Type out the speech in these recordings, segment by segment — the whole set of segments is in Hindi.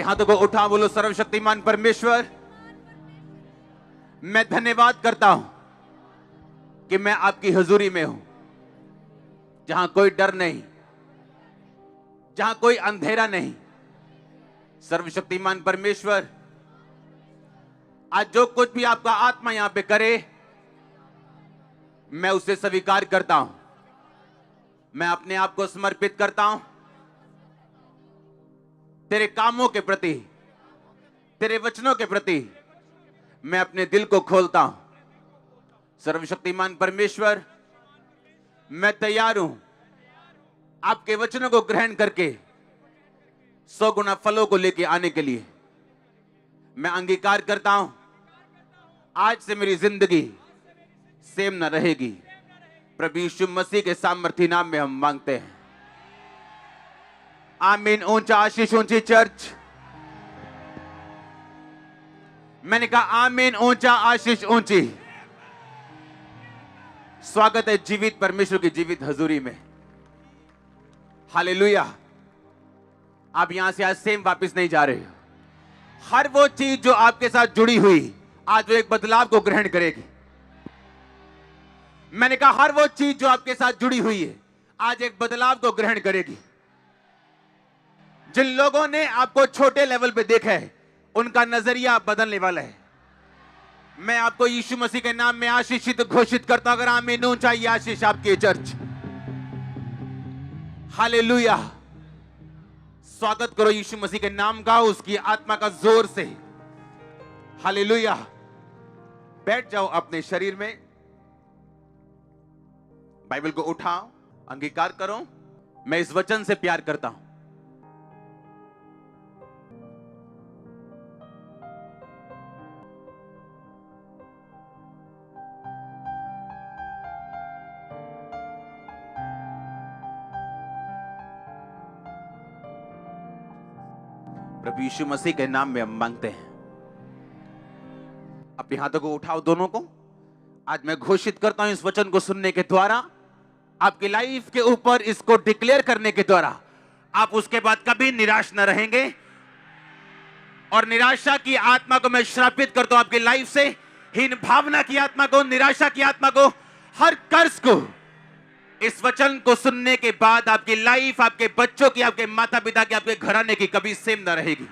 हाथों को उठा, बोलो सर्वशक्तिमान परमेश्वर, मैं धन्यवाद करता हूं कि मैं आपकी हुजूरी में हूं, जहां कोई डर नहीं, जहां कोई अंधेरा नहीं। सर्वशक्तिमान परमेश्वर, आज जो कुछ भी आपका आत्मा यहां पे करे, मैं उसे स्वीकार करता हूं। मैं अपने आप को समर्पित करता हूं तेरे कामों के प्रति, तेरे वचनों के प्रति मैं अपने दिल को खोलता हूं। सर्वशक्तिमान परमेश्वर, मैं तैयार हूं आपके वचनों को ग्रहण करके 100 गुना फलों को लेके आने के लिए। मैं अंगीकार करता हूं आज से मेरी जिंदगी सेम न रहेगी। प्रभु यीशु मसीह के सामर्थी नाम में हम मांगते हैं, आमीन। ऊंचा आशीष, ऊंची चर्च। मैंने कहा आमीन, ऊंचा आशीष, ऊंची। स्वागत है जीवित परमेश्वर की जीवित हजूरी में। हालेलुया। आप यहां से आज सेम वापस नहीं जा रहे हो। हर वो चीज जो आपके साथ जुड़ी हुई, आज वो एक बदलाव को ग्रहण करेगी। मैंने कहा हर वो चीज जो आपके साथ जुड़ी हुई है, आज एक बदलाव को ग्रहण करेगी। जिन लोगों ने आपको छोटे लेवल पे देखा है, उनका नजरिया बदलने वाला है। मैं आपको यीशु मसीह के नाम में आशीषित घोषित करता हूं। अगर आमीन ऊंचा ये आशीष आपकी चर्च। हालेलुया। स्वागत करो यीशु मसीह के नाम का, उसकी आत्मा का जोर से। हालेलुया। बैठ जाओ अपने शरीर में, बाइबल को उठाओ, अंगीकार करो, मैं इस वचन से प्यार करता हूं। प्रभु यीशु मसीह के नाम में हम मांगते हैं। अपने हाथों को उठाओ दोनों को। आज मैं घोषित करता हूं इस वचन को सुनने के द्वारा, आपकी लाइफ के ऊपर इसको डिक्लेयर करने के द्वारा, आप उसके बाद कभी निराश न रहेंगे। और निराशा की आत्मा को मैं श्रापित करता हूं आपकी लाइफ से। हीन भावना की आत्मा को, निराशा की आत्मा को, हर कर्ज को इस वचन को सुनने के बाद आपकी लाइफ, आपके बच्चों की, आपके माता पिता की, आपके घराने की कभी सेम ना रहेगी।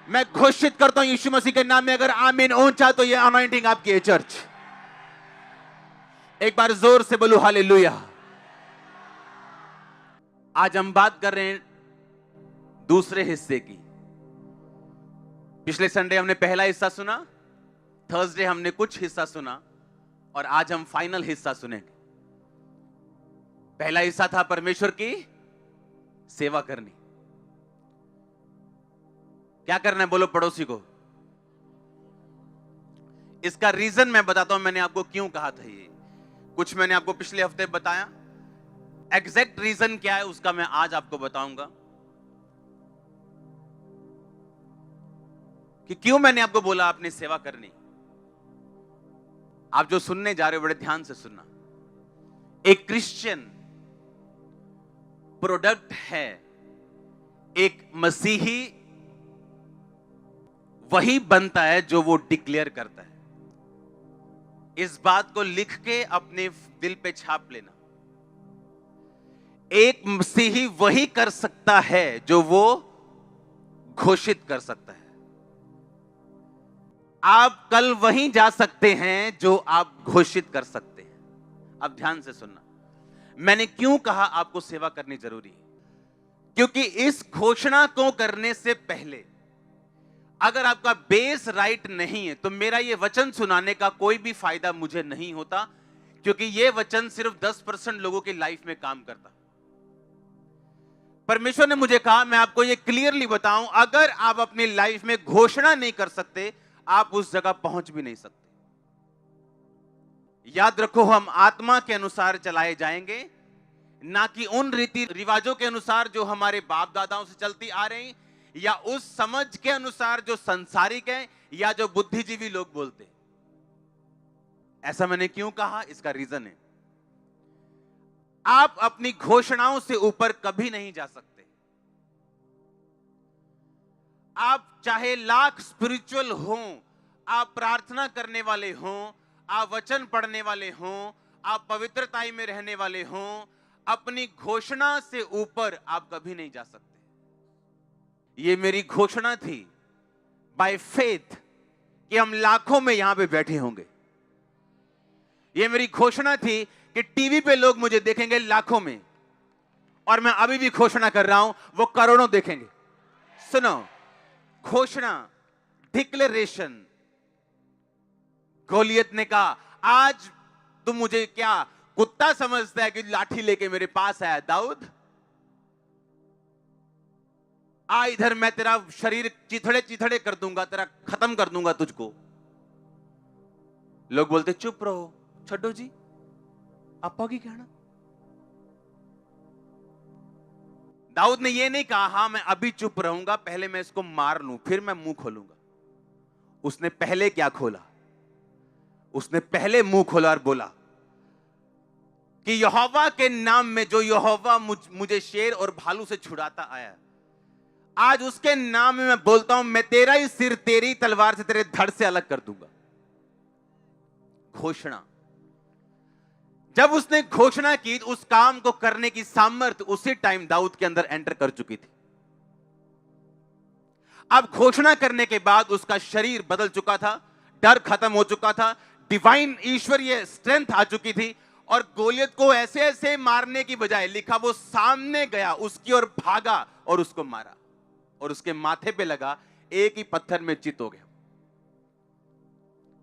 मैं घोषित करता हूं यीशु मसीह के नाम में। अगर आमीन ऊंचा तो ये अनॉइंटिंग आपकी है चर्च। एक बार जोर से बोलो हालेलुया। आज हम बात कर रहे हैं दूसरे हिस्से की। पिछले संडे हमने पहला हिस्सा सुना, थर्सडे हमने कुछ हिस्सा सुना, और आज हम फाइनल हिस्सा सुनेंगे। पहला हिस्सा था परमेश्वर की सेवा करनी। क्या करना है बोलो पड़ोसी को। इसका रीजन मैं बताता हूं, मैंने आपको क्यों कहा था ये। कुछ मैंने आपको पिछले हफ्ते बताया, एग्जैक्ट रीजन क्या है उसका मैं आज आपको बताऊंगा कि क्यों मैंने आपको बोला आपने सेवा करनी। आप जो सुनने जा रहे हो बड़े ध्यान से सुनना। एक क्रिश्चियन प्रोडक्ट है, एक मसीही वही बनता है जो वो डिक्लेयर करता है। इस बात को लिख के अपने दिल पे छाप लेना। एक मसीही वही कर सकता है जो वो घोषित कर सकता है। आप कल वहीं जा सकते हैं जो आप घोषित कर सकते हैं। अब ध्यान से सुनना, मैंने क्यों कहा आपको सेवा करनी जरूरी है। क्योंकि इस घोषणा को करने से पहले अगर आपका बेस राइट नहीं है, तो मेरा यह वचन सुनाने का कोई भी फायदा मुझे नहीं होता, क्योंकि यह वचन सिर्फ 10% लोगों की लाइफ में काम करता। परमेश्वर ने मुझे कहा मैं आपको यह क्लियरली बताऊं, अगर आप अपनी लाइफ में घोषणा नहीं कर सकते, आप उस जगह पहुंच भी नहीं सकते। याद रखो, हम आत्मा के अनुसार चलाए जाएंगे, ना कि उन रीति रिवाजों के अनुसार जो हमारे बाप दादाओं से चलती आ रही, या उस समझ के अनुसार जो संसारिक है, या जो बुद्धिजीवी लोग बोलते। ऐसा मैंने क्यों कहा, इसका रीजन है, आप अपनी घोषणाओं से ऊपर कभी नहीं जा सकते। आप चाहे लाख स्पिरिचुअल हो, आप प्रार्थना करने वाले हों, आप वचन पढ़ने वाले हों, आप पवित्रताई में रहने वाले हों, अपनी घोषणा से ऊपर आप कभी नहीं जा सकते। ये मेरी घोषणा थी बाय फेथ कि हम लाखों में यहां पे बैठे होंगे। ये मेरी घोषणा थी कि टीवी पे लोग मुझे देखेंगे लाखों में, और मैं अभी भी घोषणा कर रहा हूं वो करोड़ों देखेंगे। सुनो, घोषणा, डिक्लेरेशन। गोलियत ने कहा, आज तुम मुझे क्या कुत्ता समझता है कि लाठी लेके मेरे पास आया? दाऊद, आ इधर, मैं तेरा शरीर चिथड़े चिथड़े कर दूंगा, तेरा खत्म कर दूंगा तुझको। लोग बोलते चुप रहो, छड्डो जी, आपा की कहना। दाऊद ने यह नहीं कहा हां मैं अभी चुप रहूंगा, पहले मैं इसको मार लूं फिर मैं मुंह खोलूंगा। उसने पहले क्या खोला? उसने पहले मुंह खोला और बोला कि यहोवा के नाम में जो यहोवा मुझे शेर और भालू से छुड़ाता आया, आज उसके नाम में मैं बोलता हूं, मैं तेरा ही सिर तेरी तलवार से, तेरे धड़ से अलग कर दूंगा। घोषणा। जब उसने घोषणा की, उस काम को करने की सामर्थ्य उसी टाइम दाऊद के अंदर एंटर कर चुकी थी। अब घोषणा करने के बाद उसका शरीर बदल चुका था, डर खत्म हो चुका था, डिवाइन ईश्वरीय स्ट्रेंथ आ चुकी थी, और गोलियत को ऐसे ऐसे मारने की बजाय, लिखा वो सामने गया, उसकी ओर भागा और उसको मारा, और उसके माथे पे लगा, एक ही पत्थर में चित हो गया।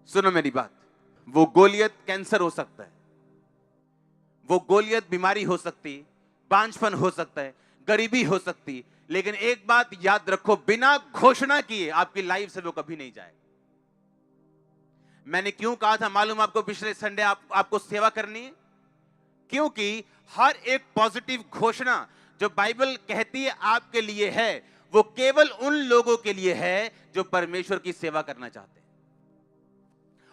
सुनो मेरी बात, वो गोलियत कैंसर हो सकता है, वो गोलियत बीमारी हो सकती, बांझपन हो सकता है, गरीबी हो सकती, लेकिन एक बात याद रखो, बिना घोषणा किए आपकी लाइफ से वो कभी नहीं जाएगा। मैंने क्यों कहा था मालूम आपको, पिछले संडे आपको सेवा करनी है? क्योंकि हर एक पॉजिटिव घोषणा जो बाइबल कहती है आपके लिए है, वो केवल उन लोगों के लिए है जो परमेश्वर की सेवा करना चाहते हैं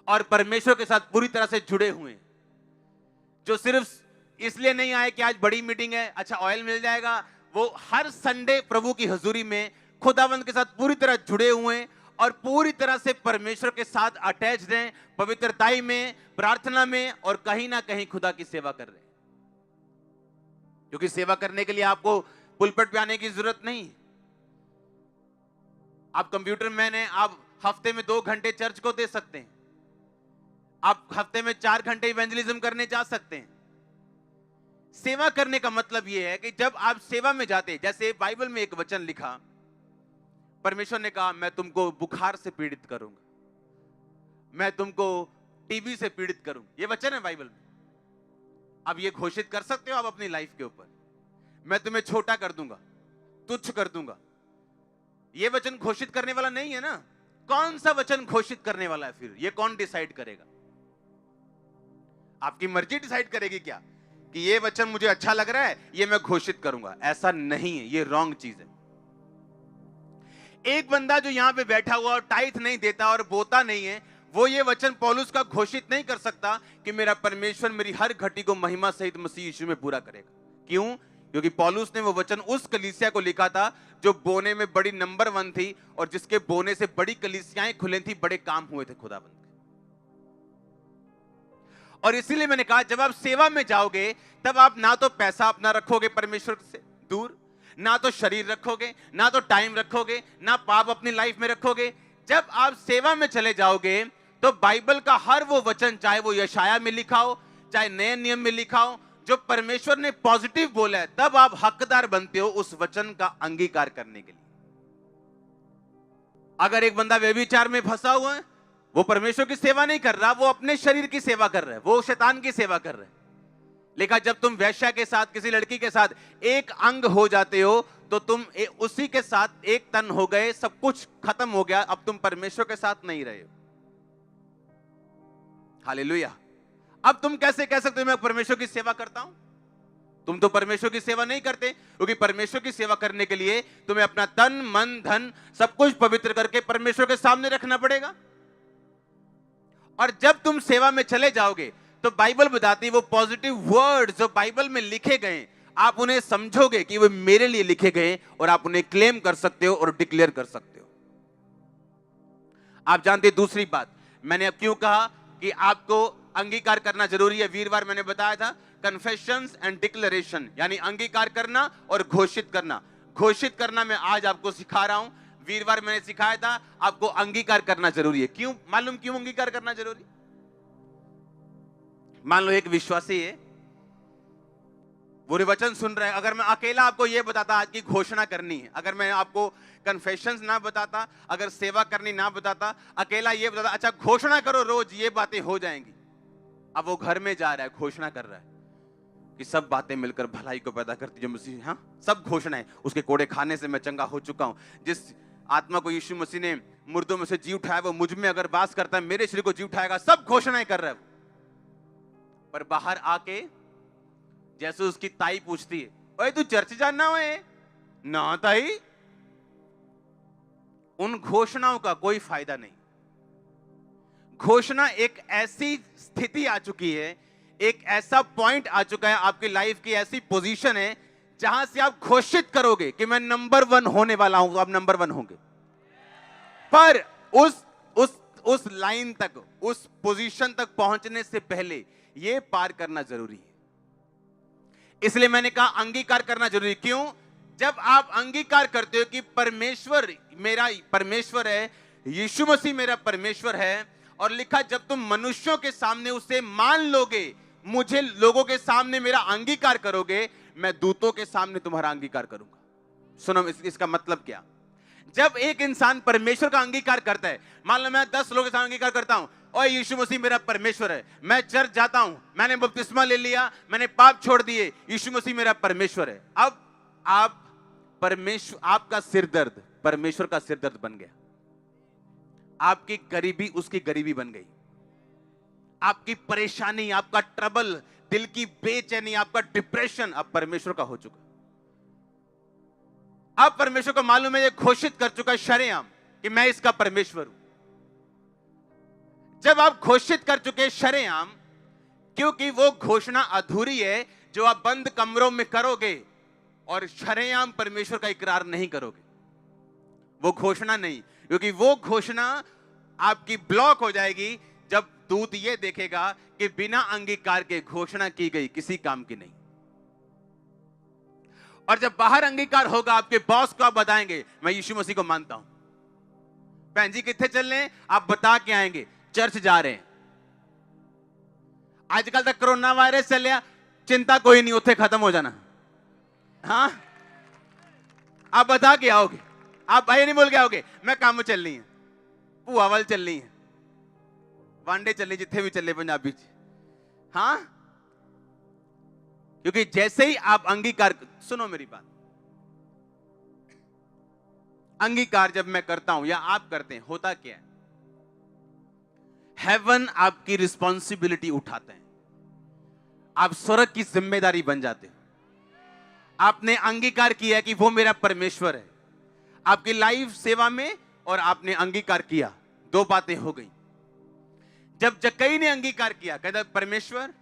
और परमेश्वर के साथ पूरी तरह से जुड़े हुए हैं, जो सिर्फ इसलिए नहीं आए कि आज बड़ी मीटिंग है, अच्छा ऑयल मिल जाएगा। वो हर संडे प्रभु की हजूरी में खुदावंद के साथ पूरी तरह जुड़े हुए हैं और पूरी तरह से परमेश्वर के साथ अटैच्ड हैं, पवित्रताई में, प्रार्थना में, और कहीं ना कहीं खुदा की सेवा कर रहे हैं। क्योंकि सेवा करने के लिए आपको पुलपट पे आने की जरूरत नहीं। आप कंप्यूटर मैन हैं, आप हफ्ते में 2 घंटे चर्च को दे सकते हैं, आप हफ्ते में 4 घंटे इवेंजलिज्म करने जा सकते हैं। सेवा करने का मतलब यह है कि जब आप सेवा में जाते, जैसे बाइबल में एक वचन लिखा, परमेश्वर ने कहा मैं तुमको बुखार से पीड़ित करूंगा, मैं तुमको टीबी से पीड़ित करूंगा, ये वचन है बाइबल में। अब ये घोषित कर सकते हो आप अपनी लाइफ के ऊपर, मैं तुम्हें छोटा कर दूंगा, तुच्छ कर दूंगा। ये वचन घोषित करने वाला नहीं है ना। कौन सा वचन घोषित करने वाला है? फिर ये कौन डिसाइड करेगा? आपकी मर्जी डिसाइड करेगी क्या कि ये वचन मुझे अच्छा लग रहा है, ये मैं घोषित करूंगा? ऐसा नहीं है, ये रॉन्ग चीज है। एक बंदा जो यहां पे बैठा हुआ और टाइथ नहीं देता और बोता नहीं है, वो ये वचन पौलुस का घोषित नहीं कर सकता कि मेरा परमेश्वर मेरी हर घटी को महिमा सहित मसीह यीशु में पूरा करेगा। क्यों? क्योंकि पौलुस ने वो वचन उस कलीसिया को लिखा था जो बोने में बड़ी नंबर 1 थी, और जिसके बोने से बड़ी कलीसियाएं खुले थी, बड़े काम हुए थे खुदाबंद के। और इसीलिए मैंने कहा, जब आप सेवा में जाओगे तब आप ना तो पैसा अपना रखोगे परमेश्वर से दूर, ना तो शरीर रखोगे, ना तो टाइम रखोगे, ना पाप अपनी लाइफ में रखोगे। जब आप सेवा में चले जाओगे तो बाइबल का हर वो वचन, चाहे वो यशाया में लिखा हो, चाहे नए नियम में लिखा हो, जो परमेश्वर ने पॉजिटिव बोला है, तब आप हकदार बनते हो उस वचन का अंगीकार करने के लिए। अगर एक बंदा व्यभिचार में फंसा हुआ है, वो परमेश्वर की सेवा नहीं कर रहा, वो अपने शरीर की सेवा कर रहा है, वो शैतान की सेवा कर रहा है। लेकिन जब तुम वेश्या के साथ, किसी लड़की के साथ एक अंग हो जाते हो, तो तुम उसी के साथ एक तन हो गए, सब कुछ खत्म हो गया, अब तुम परमेश्वर के साथ नहीं रहे हो। हालेलुया। अब तुम कैसे कह सकते हो मैं परमेश्वर की सेवा करता हूं? तुम तो परमेश्वर की सेवा नहीं करते, क्योंकि परमेश्वर की सेवा करने के लिए तुम्हें अपना तन, मन, धन सब कुछ पवित्र करके परमेश्वर के सामने रखना पड़ेगा। और जब तुम सेवा में चले जाओगे तो बाइबल बताती है, वो पॉजिटिव वर्ड्स जो बाइबल में लिखे गए, आप उन्हें समझोगे कि वो मेरे लिए लिखे गए, और आप उन्हें क्लेम कर सकते हो और डिक्लेयर कर सकते हो। आप जानते हैं दूसरी बात, मैंने अब क्यों कहा कि आपको अंगीकार करना जरूरी है। वीरवार मैंने बताया था कन्फेशंस एंड डिक्लेरेशन, यानी अंगीकार करना और घोषित करना। घोषित करना मैं आज आपको सिखा रहा हूं, वीरवार मैंने सिखाया था आपको अंगीकार करना जरूरी है। क्यों मालूम, क्यों अंगीकार करना जरूरी? मान लो एक विश्वासी है, वो वचन सुन रहे हैं, अगर मैं अकेला आपको यह बताता आज की घोषणा करनी है, अगर मैं आपको कन्फेशंस ना बताता, अगर सेवा करनी ना बताता, अकेला ये बताता अच्छा घोषणा करो रोज ये बातें हो जाएंगी। अब वो घर में जा रहा है, घोषणा कर रहा है कि सब बातें मिलकर भलाई को पैदा करती जो मसीह, हाँ सब घोषणाएं, उसके कोड़े खाने से मैं चंगा हो चुका हूं, जिस आत्मा को यीशु मसीह ने मुर्दों में से जी उठाया वो मुझ में अगर वास करता है मेरे शरीर को जी उठाएगा, सब घोषणाएं कर रहा है। पर बाहर आके जैसे उसकी ताई पूछती है, ओए तू चर्च जाना है ना ताई, उन घोषणाओं का कोई फायदा नहीं। घोषणा एक ऐसी स्थिति आ चुकी है, एक ऐसा पॉइंट आ चुका है आपकी लाइफ की, ऐसी पोजीशन है जहां से आप घोषित करोगे कि मैं नंबर 1 होने वाला हूं, तो आप नंबर 1 होंगे। पर उस लाइन तक, उस पोजीशन तक पहुंचने से पहले यह पार करना जरूरी है। इसलिए मैंने कहा अंगीकार करना जरूरी। क्यों? जब आप अंगीकार करते हो कि परमेश्वर मेरा परमेश्वर है, यीशु मसीह मेरा परमेश्वर है, और लिखा जब तुम मनुष्यों के सामने उसे मान लोगे, मुझे लोगों के सामने मेरा अंगीकार करोगे, मैं दूतों के सामने तुम्हारा अंगीकार करूंगा। सुनो इसका मतलब क्या? जब एक इंसान परमेश्वर का अंगीकार करता है, मान लो मैं 10 लोगों के सामने अंगीकार करता हूं, और यीशु मसीह मेरा परमेश्वर है, मैं चर्च जाता हूं, मैंने बपतिस्मा ले लिया, मैंने पाप छोड़ दिए, यीशु मसीह मेरा परमेश्वर है। अब आप परमेश्वर, आपका सिरदर्द परमेश्वर का सिरदर्द बन गया, आपकी गरीबी उसकी गरीबी बन गई, आपकी परेशानी, आपका ट्रबल, दिल की बेचैनी, आपका डिप्रेशन अब परमेश्वर का हो चुका। अब परमेश्वर को मालूम है, ये घोषित कर चुका है शरेआम कि मैं इसका परमेश्वर हूं। जब आप घोषित कर चुके शरेआम, क्योंकि वो घोषणा अधूरी है जो आप बंद कमरों में करोगे और शरेआम परमेश्वर का इकरार नहीं करोगे, वो घोषणा नहीं, क्योंकि वो घोषणा आपकी ब्लॉक हो जाएगी जब दूत ये देखेगा कि बिना अंगीकार के घोषणा की गई किसी काम की नहीं। और जब बाहर अंगीकार होगा, आपके बॉस को आप बताएंगे मैं यीशु मसीह को मानता हूं, बहन जी कितने चल रहे हैं, आप बता के आएंगे चर्च जा रहे हैं। आजकल तक कोरोना वायरस चल रहा, चिंता कोई नहीं, उत्थे खत्म हो जाना। हाँ आप बता के आओगे, आप भाई नहीं बोल के आओगे मैं काम चल रही है, भूआवल चल रही है, वांडे चल रही, जिथे भी चले पंजाबी च। हाँ क्योंकि जैसे ही आप अंगीकार, सुनो मेरी बात, अंगीकार जब मैं करता हूं या आप करते हैं, होता क्या है, हेवन आपकी रिस्पॉन्सिबिलिटी उठाते हैं, आप स्वर्ग की जिम्मेदारी बन जाते हैं। आपने अंगीकार किया कि वो मेरा परमेश्वर है आपकी लाइफ सेवा में, और आपने अंगीकार किया, 2 बातें हो गई। जब जक्कई ने अंगीकार किया, कहता परमेश्वर,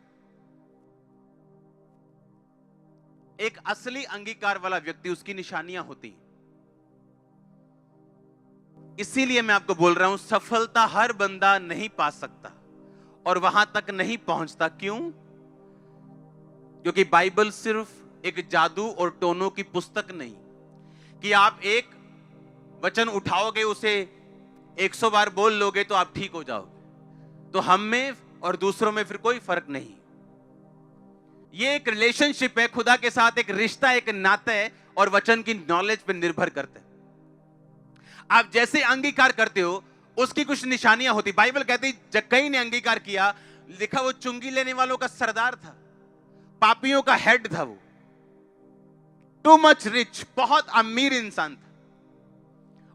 एक असली अंगीकार वाला व्यक्ति, उसकी निशानियां होती हैं। इसीलिए मैं आपको बोल रहा हूं, सफलता हर बंदा नहीं पा सकता और वहां तक नहीं पहुंचता। क्यों? क्योंकि बाइबल सिर्फ एक जादू और टोनों की पुस्तक नहीं कि आप एक वचन उठाओगे, उसे 100 बार बोल लोगे तो आप ठीक हो जाओगे। तो हम में और दूसरों में फिर कोई फर्क नहीं। ये एक रिलेशनशिप है खुदा के साथ, एक रिश्ता, एक नाता है, और वचन की नॉलेज पर निर्भर करता है। आप जैसे अंगीकार करते हो उसकी कुछ निशानियां होती। बाइबल कहती जक्कई ने अंगीकार किया, लिखा वो चुंगी लेने वालों का सरदार था, पापियों का हेड था, वो टू मच रिच, बहुत अमीर इंसान था।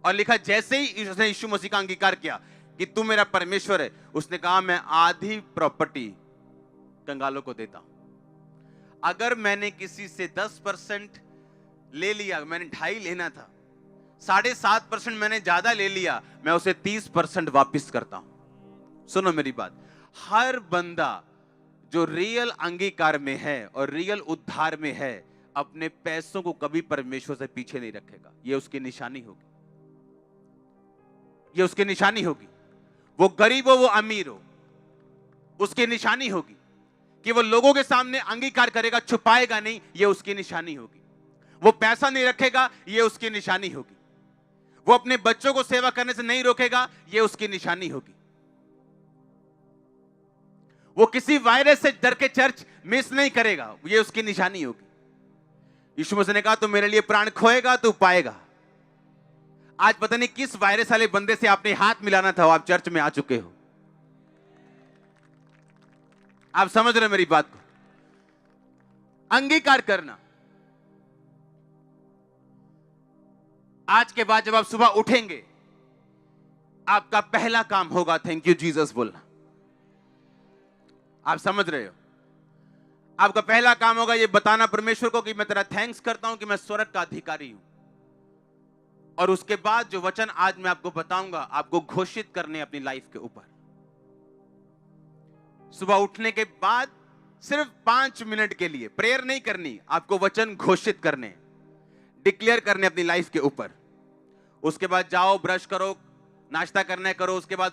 और लिखा जैसे ही उसने यीशु मसीह का अंगीकार किया कि तू मेरा परमेश्वर है, उसने कहा मैं आधी प्रॉपर्टी कंगालों को देता हूं। अगर मैंने किसी से 10% ले लिया, मैंने 2.5 लेना था, 7.5% मैंने ज्यादा ले लिया, मैं उसे 30% वापस करता हूं। सुनो मेरी बात, हर बंदा जो रियल अंगीकार में है और रियल उद्धार में है, अपने पैसों को कभी परमेश्वर से पीछे नहीं रखेगा। यह उसकी निशानी होगी, यह उसकी निशानी होगी। वो गरीब हो वो अमीर हो, उसकी निशानी होगी कि वो लोगों के सामने अंगीकार करेगा, छुपाएगा नहीं, ये उसकी निशानी होगी। वो पैसा नहीं रखेगा, ये उसकी निशानी होगी। वो अपने बच्चों को सेवा करने से नहीं रोकेगा, ये उसकी निशानी होगी। वो किसी वायरस से डर के चर्च मिस नहीं करेगा, ये उसकी निशानी होगी। यीशु मसीह ने कहा तू मेरे लिए प्राण खोएगा तू पाएगा। आज पता नहीं किस वायरस वाले बंदे से आपने हाथ मिलाना था, आप चर्च में आ चुके हो। आप समझ रहे मेरी बात को? अंगीकार करना। आज के बाद जब आप सुबह उठेंगे, आपका पहला काम होगा थैंक यू जीसस बोलना। आप समझ रहे हो? आपका पहला काम होगा ये बताना परमेश्वर को कि मैं तेरा थैंक्स करता हूं कि मैं स्वर्ग का अधिकारी हूं। और उसके बाद जो वचन आज मैं आपको बताऊंगा, आपको घोषित करने अपनी लाइफ के ऊपर। सुबह उठने के बाद सिर्फ 5 मिनट के लिए प्रेयर नहीं करनी, आपको वचन घोषित करने, डिक्लेयर करने अपनी लाइफ के ऊपर। उसके बाद जाओ, ब्रश करो, नाश्ता करना है करो, उसके बाद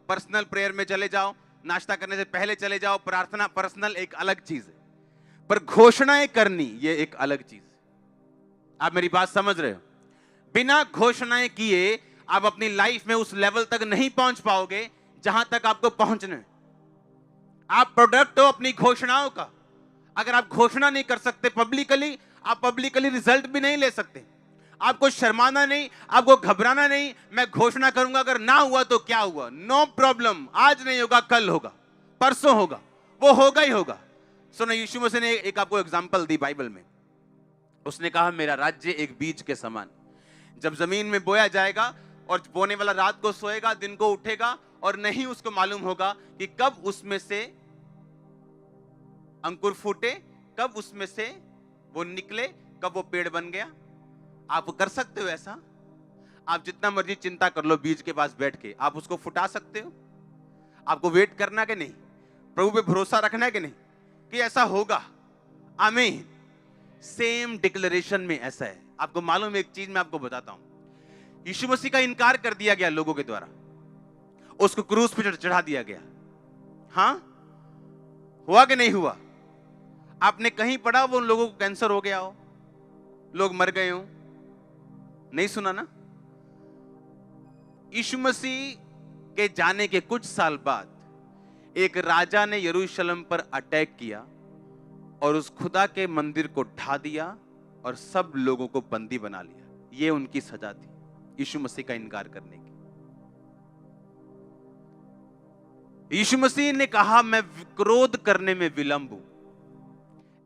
पर्सनल प्रेयर में चले जाओ, नाश्ता करने से पहले चले जाओ। प्रार्थना पर्सनल एक अलग चीज है, पर घोषणाएं करनी ये एक अलग चीज है। आप मेरी बात समझ रहे हो? बिना घोषणाएं किए आप अपनी लाइफ में उस लेवल तक नहीं पहुंच पाओगे जहां तक आपको पहुंचना है। आप प्रोडक्ट हो अपनी घोषणाओं का। अगर आप घोषणा नहीं कर सकते पब्लिकली, आप पब्लिकली रिजल्ट भी नहीं ले सकते। आपको शर्माना नहीं, आपको घबराना नहीं। मैं घोषणा करूंगा, अगर ना हुआ तो क्या हुआ, नो प्रॉब्लम। आज नहीं होगा, कल होगा, परसों होगा, वो होगा ही होगा। सुनो, यीशु मसीह ने एक आपको एग्जांपल दी बाइबल में। उसने कहा मेरा राज्य एक बीज के समान, जब जमीन में बोया जाएगा और बोने वाला रात को सोएगा, दिन को उठेगा और नहीं उसको मालूम होगा कि कब उसमें से अंकुर फूटे, कब उसमें से वो निकले, कब वो पेड़ बन गया। आप कर सकते हो ऐसा? आप जितना मर्जी चिंता कर लो, बीज के पास बैठ के आप उसको फुटा सकते हो? आपको वेट करना कि नहीं? प्रभु पे भरोसा रखना है कि नहीं कि ऐसा होगा? आमीन। सेम डिक्लेरेशन में ऐसा है। आपको मालूम है एक चीज मैं आपको बताता हूं, यीशु मसीह का इनकार कर दिया गया लोगों के द्वारा, उसको क्रूस पे चढ़ा दिया गया। हां, हुआ कि नहीं हुआ? आपने कहीं पढ़ा वो लोगों को कैंसर हो गया हो, लोग मर गए हो? नहीं सुना ना? यीशु मसीह के जाने के कुछ साल बाद एक राजा ने यरूशलेम पर अटैक किया और उस खुदा के मंदिर को ढा दिया और सब लोगों को बंदी बना लिया। यह उनकी सजा थी यीशु मसीह का इनकार करने की। यीशु मसीह ने कहा मैं क्रोध करने में विलंब हूं।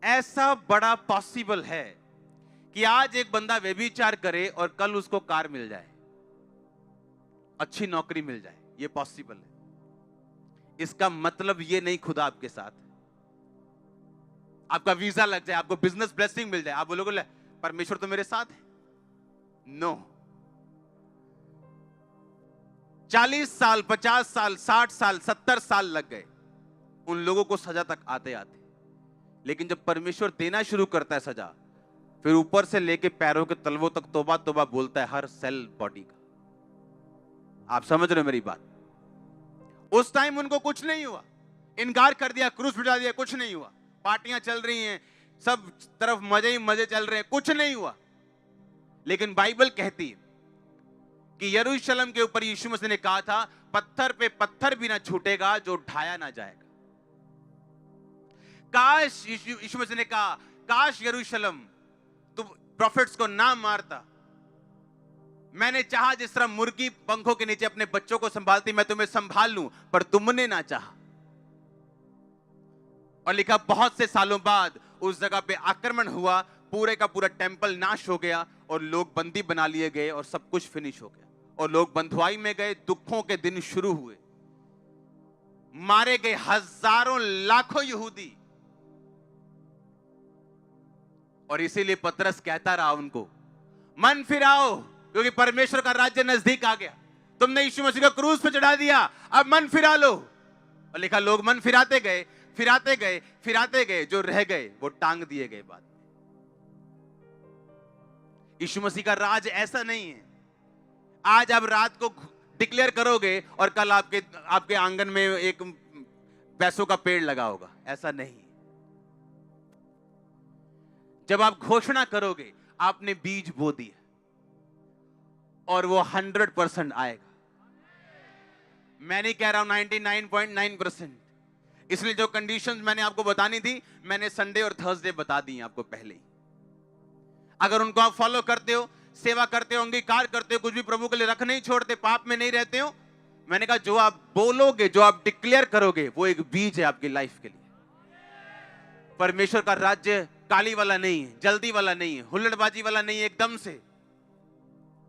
ऐसा बड़ा पॉसिबल है कि आज एक बंदा व्यभिचार करे और कल उसको कार मिल जाए, अच्छी नौकरी मिल जाए। यह पॉसिबल है। इसका मतलब यह नहीं खुदा आपके साथ, आपका वीजा लग जाए, आपको बिजनेस ब्लेसिंग मिल जाए, आप बोलोगे परमेश्वर तो मेरे साथ है। नो। 40 साल, 50 साल, 60 साल, 70 साल लग गए उन लोगों को सजा तक आते आते। लेकिन जब परमेश्वर देना शुरू करता है सजा, फिर ऊपर से लेके पैरों के तलवों तक तौबा तौबा बोलता है हर सेल बॉडी का। आप समझ रहे हो मेरी बात? उस टाइम उनको कुछ नहीं हुआ, इनकार कर दिया, क्रूस बिठा दिया, कुछ नहीं हुआ। पार्टियां चल रही हैं, सब तरफ मजे ही मजे चल रहे हैं, कुछ नहीं हुआ। लेकिन बाइबल कहती है कि यरूशलेम के ऊपर यीशु मसीह ने कहा था पत्थर पे पत्थर भी ना छूटेगा जो ढाया ना जाएगा। काश यीशु मसीह ने कहा काश यरूशलेम तुम प्रॉफिट्स को ना मारता। मैंने चाहा जिस तरह मुर्गी पंखों के नीचे अपने बच्चों को संभालती, मैं तुम्हें संभाल लूं, पर तुमने ना चाहा। और लिखा बहुत से सालों बाद उस जगह पे आक्रमण हुआ, पूरे का पूरा टेंपल नाश हो गया और लोग बंदी बना लिए गए और सब कुछ फिनिश हो गया और लोग बंधुआई में गए। दुखों के दिन शुरू हुए, मारे गए हजारों लाखों यहूदी। और इसीलिए पतरस कहता रहा उनको मन फिराओ, क्योंकि परमेश्वर का राज्य नजदीक आ गया। तुमने यीशु मसीह को क्रूस पे चढ़ा दिया, अब मन फिरा लो। और लिखा लोग मन फिराते गए, फिराते गए, फिराते गए, जो रह गए वो टांग दिए गए बाद में। यीशु मसीह का राज ऐसा नहीं है आज आप रात को डिक्लेयर करोगे और कल आपके आपके आंगन में एक पैसों का पेड़ लगा होगा, ऐसा नहीं। जब आप घोषणा करोगे, आपने बीज बो दिया और वो 100% आएगा। मैं नहीं कह रहा हूं 99.9%। इसलिए जो कंडीशंस मैंने आपको बतानी थी, मैंने संडे और थर्सडे बता दी आपको पहले ही। अगर उनको आप फॉलो करते हो, सेवा करते हो, अंगीकार करते हो, कुछ भी प्रभु के लिए रख नहीं छोड़ते, पाप में नहीं रहते हो, मैंने कहा जो आप बोलोगे, जो आप डिक्लेयर करोगे, वो एक बीज है आपकी लाइफ के लिए। परमेश्वर का राज्य काली वाला नहीं है, जल्दी वाला नहीं है, हुल्लड़बाजी वाला नहीं है। एकदम से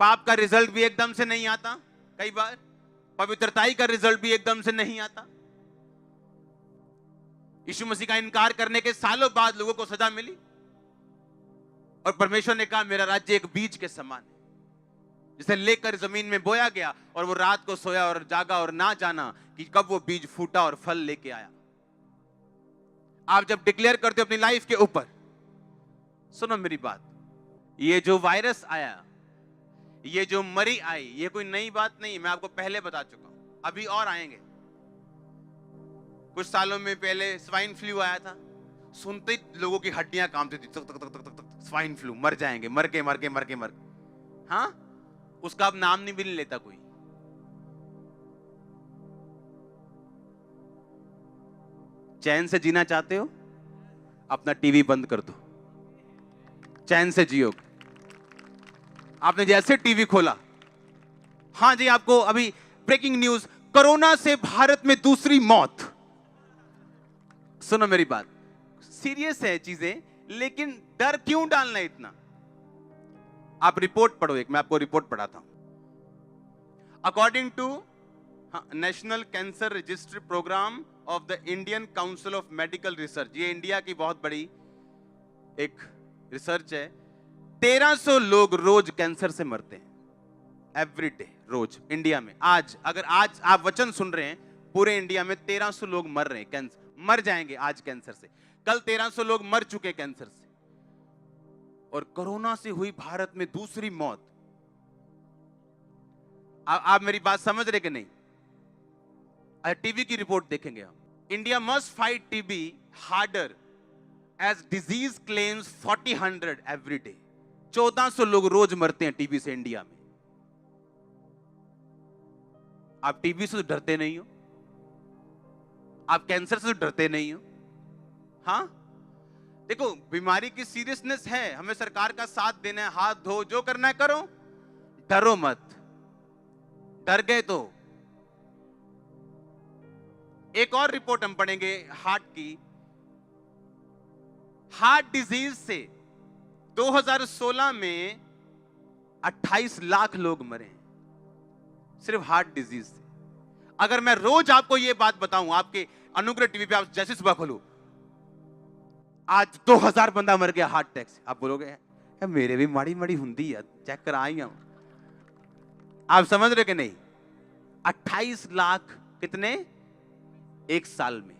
पाप का रिजल्ट भी एकदम से नहीं आता, कई बार पवित्रताई का रिजल्ट भी एकदम से नहीं आता। यीशु मसीह का इनकार करने के सालों बाद लोगों को सजा मिली और परमेश्वर ने कहा मेरा राज्य एक बीज के समान है, जिसे लेकर जमीन में बोया गया और वो रात को सोया और जागा और ना जाना कि कब वो बीज फूटा और फल लेके आया। आप जब डिक्लेयर करते हो अपनी लाइफ के ऊपर, सुनो मेरी बात, ये जो वायरस आया, ये जो मरी आई, ये कोई नई बात नहीं, मैं आपको पहले बता चुका हूं, अभी और आएंगे। कुछ सालों में पहले स्वाइन फ्लू आया था, सुनते ही लोगों की हड्डियां कांपती थी, तक तक तक तक तक, स्वाइन फ्लू, मर जाएंगे, मर के। हाँ, उसका अब नाम नहीं भी नहीं लेता कोई। चैन से जीना चाहते हो, अपना टीवी बंद कर दो, चैन से जियो। आपने जैसे टीवी खोला, हाँ जी, आपको अभी ब्रेकिंग न्यूज, कोरोना से भारत में दूसरी मौत। सुनो मेरी बात, सीरियस है चीजें, लेकिन डर क्यों डालना इतना? आप रिपोर्ट पढ़ो, एक मैं आपको रिपोर्ट पढ़ाता हूं। According to national cancer registry programme of the Indian council of medical research, ये इंडिया की बहुत बड़ी एक रिसर्च है। 1300 लोग रोज कैंसर से मरते हैं, एवरी डे, रोज इंडिया में। आज अगर आज आप वचन सुन रहे हैं, पूरे इंडिया में 1300 लोग मर रहे हैं, कैंसर मर जाएंगे आज कैंसर से। कल 1300 लोग मर चुके कैंसर से, और कोरोना से हुई भारत में दूसरी मौत। आप मेरी बात समझ रहे कि नहीं? टीवी की रिपोर्ट देखेंगे हम। India must fight TB harder as disease claims 4000 every day. 1400 लोग रोज मरते हैं टीबी से इंडिया में। आप टीबी से तो डरते नहीं हो, आप कैंसर से तो डरते नहीं हो। हाँ, देखो बीमारी की सीरियसनेस है, हमें सरकार का साथ देना है, हाथ धो, जो करना है करो, डरो मत। डर गए तो एक और रिपोर्ट हम पढ़ेंगे हार्ट की। हार्ट डिजीज से 2016 में 28 लाख लोग मरे, सिर्फ हार्ट डिजीज से। अगर मैं रोज आपको यह बात बताऊं, आपके अनुग्रह टीवी पे आप जैसे सुबह खोलो, आज 2000 बंदा मर गया हार्ट अटैक से, आप बोलोगे मेरे भी माड़ी माड़ी हुंदी है, चेक करा आई हूं। आप समझ रहे कि नहीं? 28 लाख कितने एक साल में?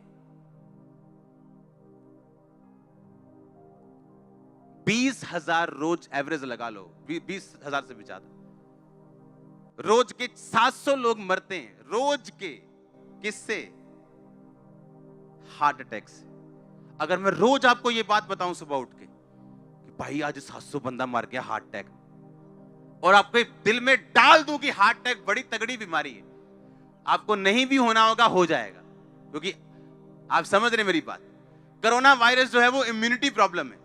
20,000 रोज एवरेज लगा लो, 20,000 से भी ज्यादा। रोज के 700 लोग मरते हैं रोज के, किससे? हार्ट अटैक से। अगर मैं रोज आपको यह बात बताऊं सुबह उठ के कि भाई आज 700 बंदा मर गया हार्ट अटैक, और आपके दिल में डाल दूं कि हार्ट अटैक बड़ी तगड़ी बीमारी है, आपको नहीं भी होना होगा, हो जाएगा। क्योंकि आप समझ रहे मेरी बात, कोरोना वायरस जो है वो इम्यूनिटी प्रॉब्लम है।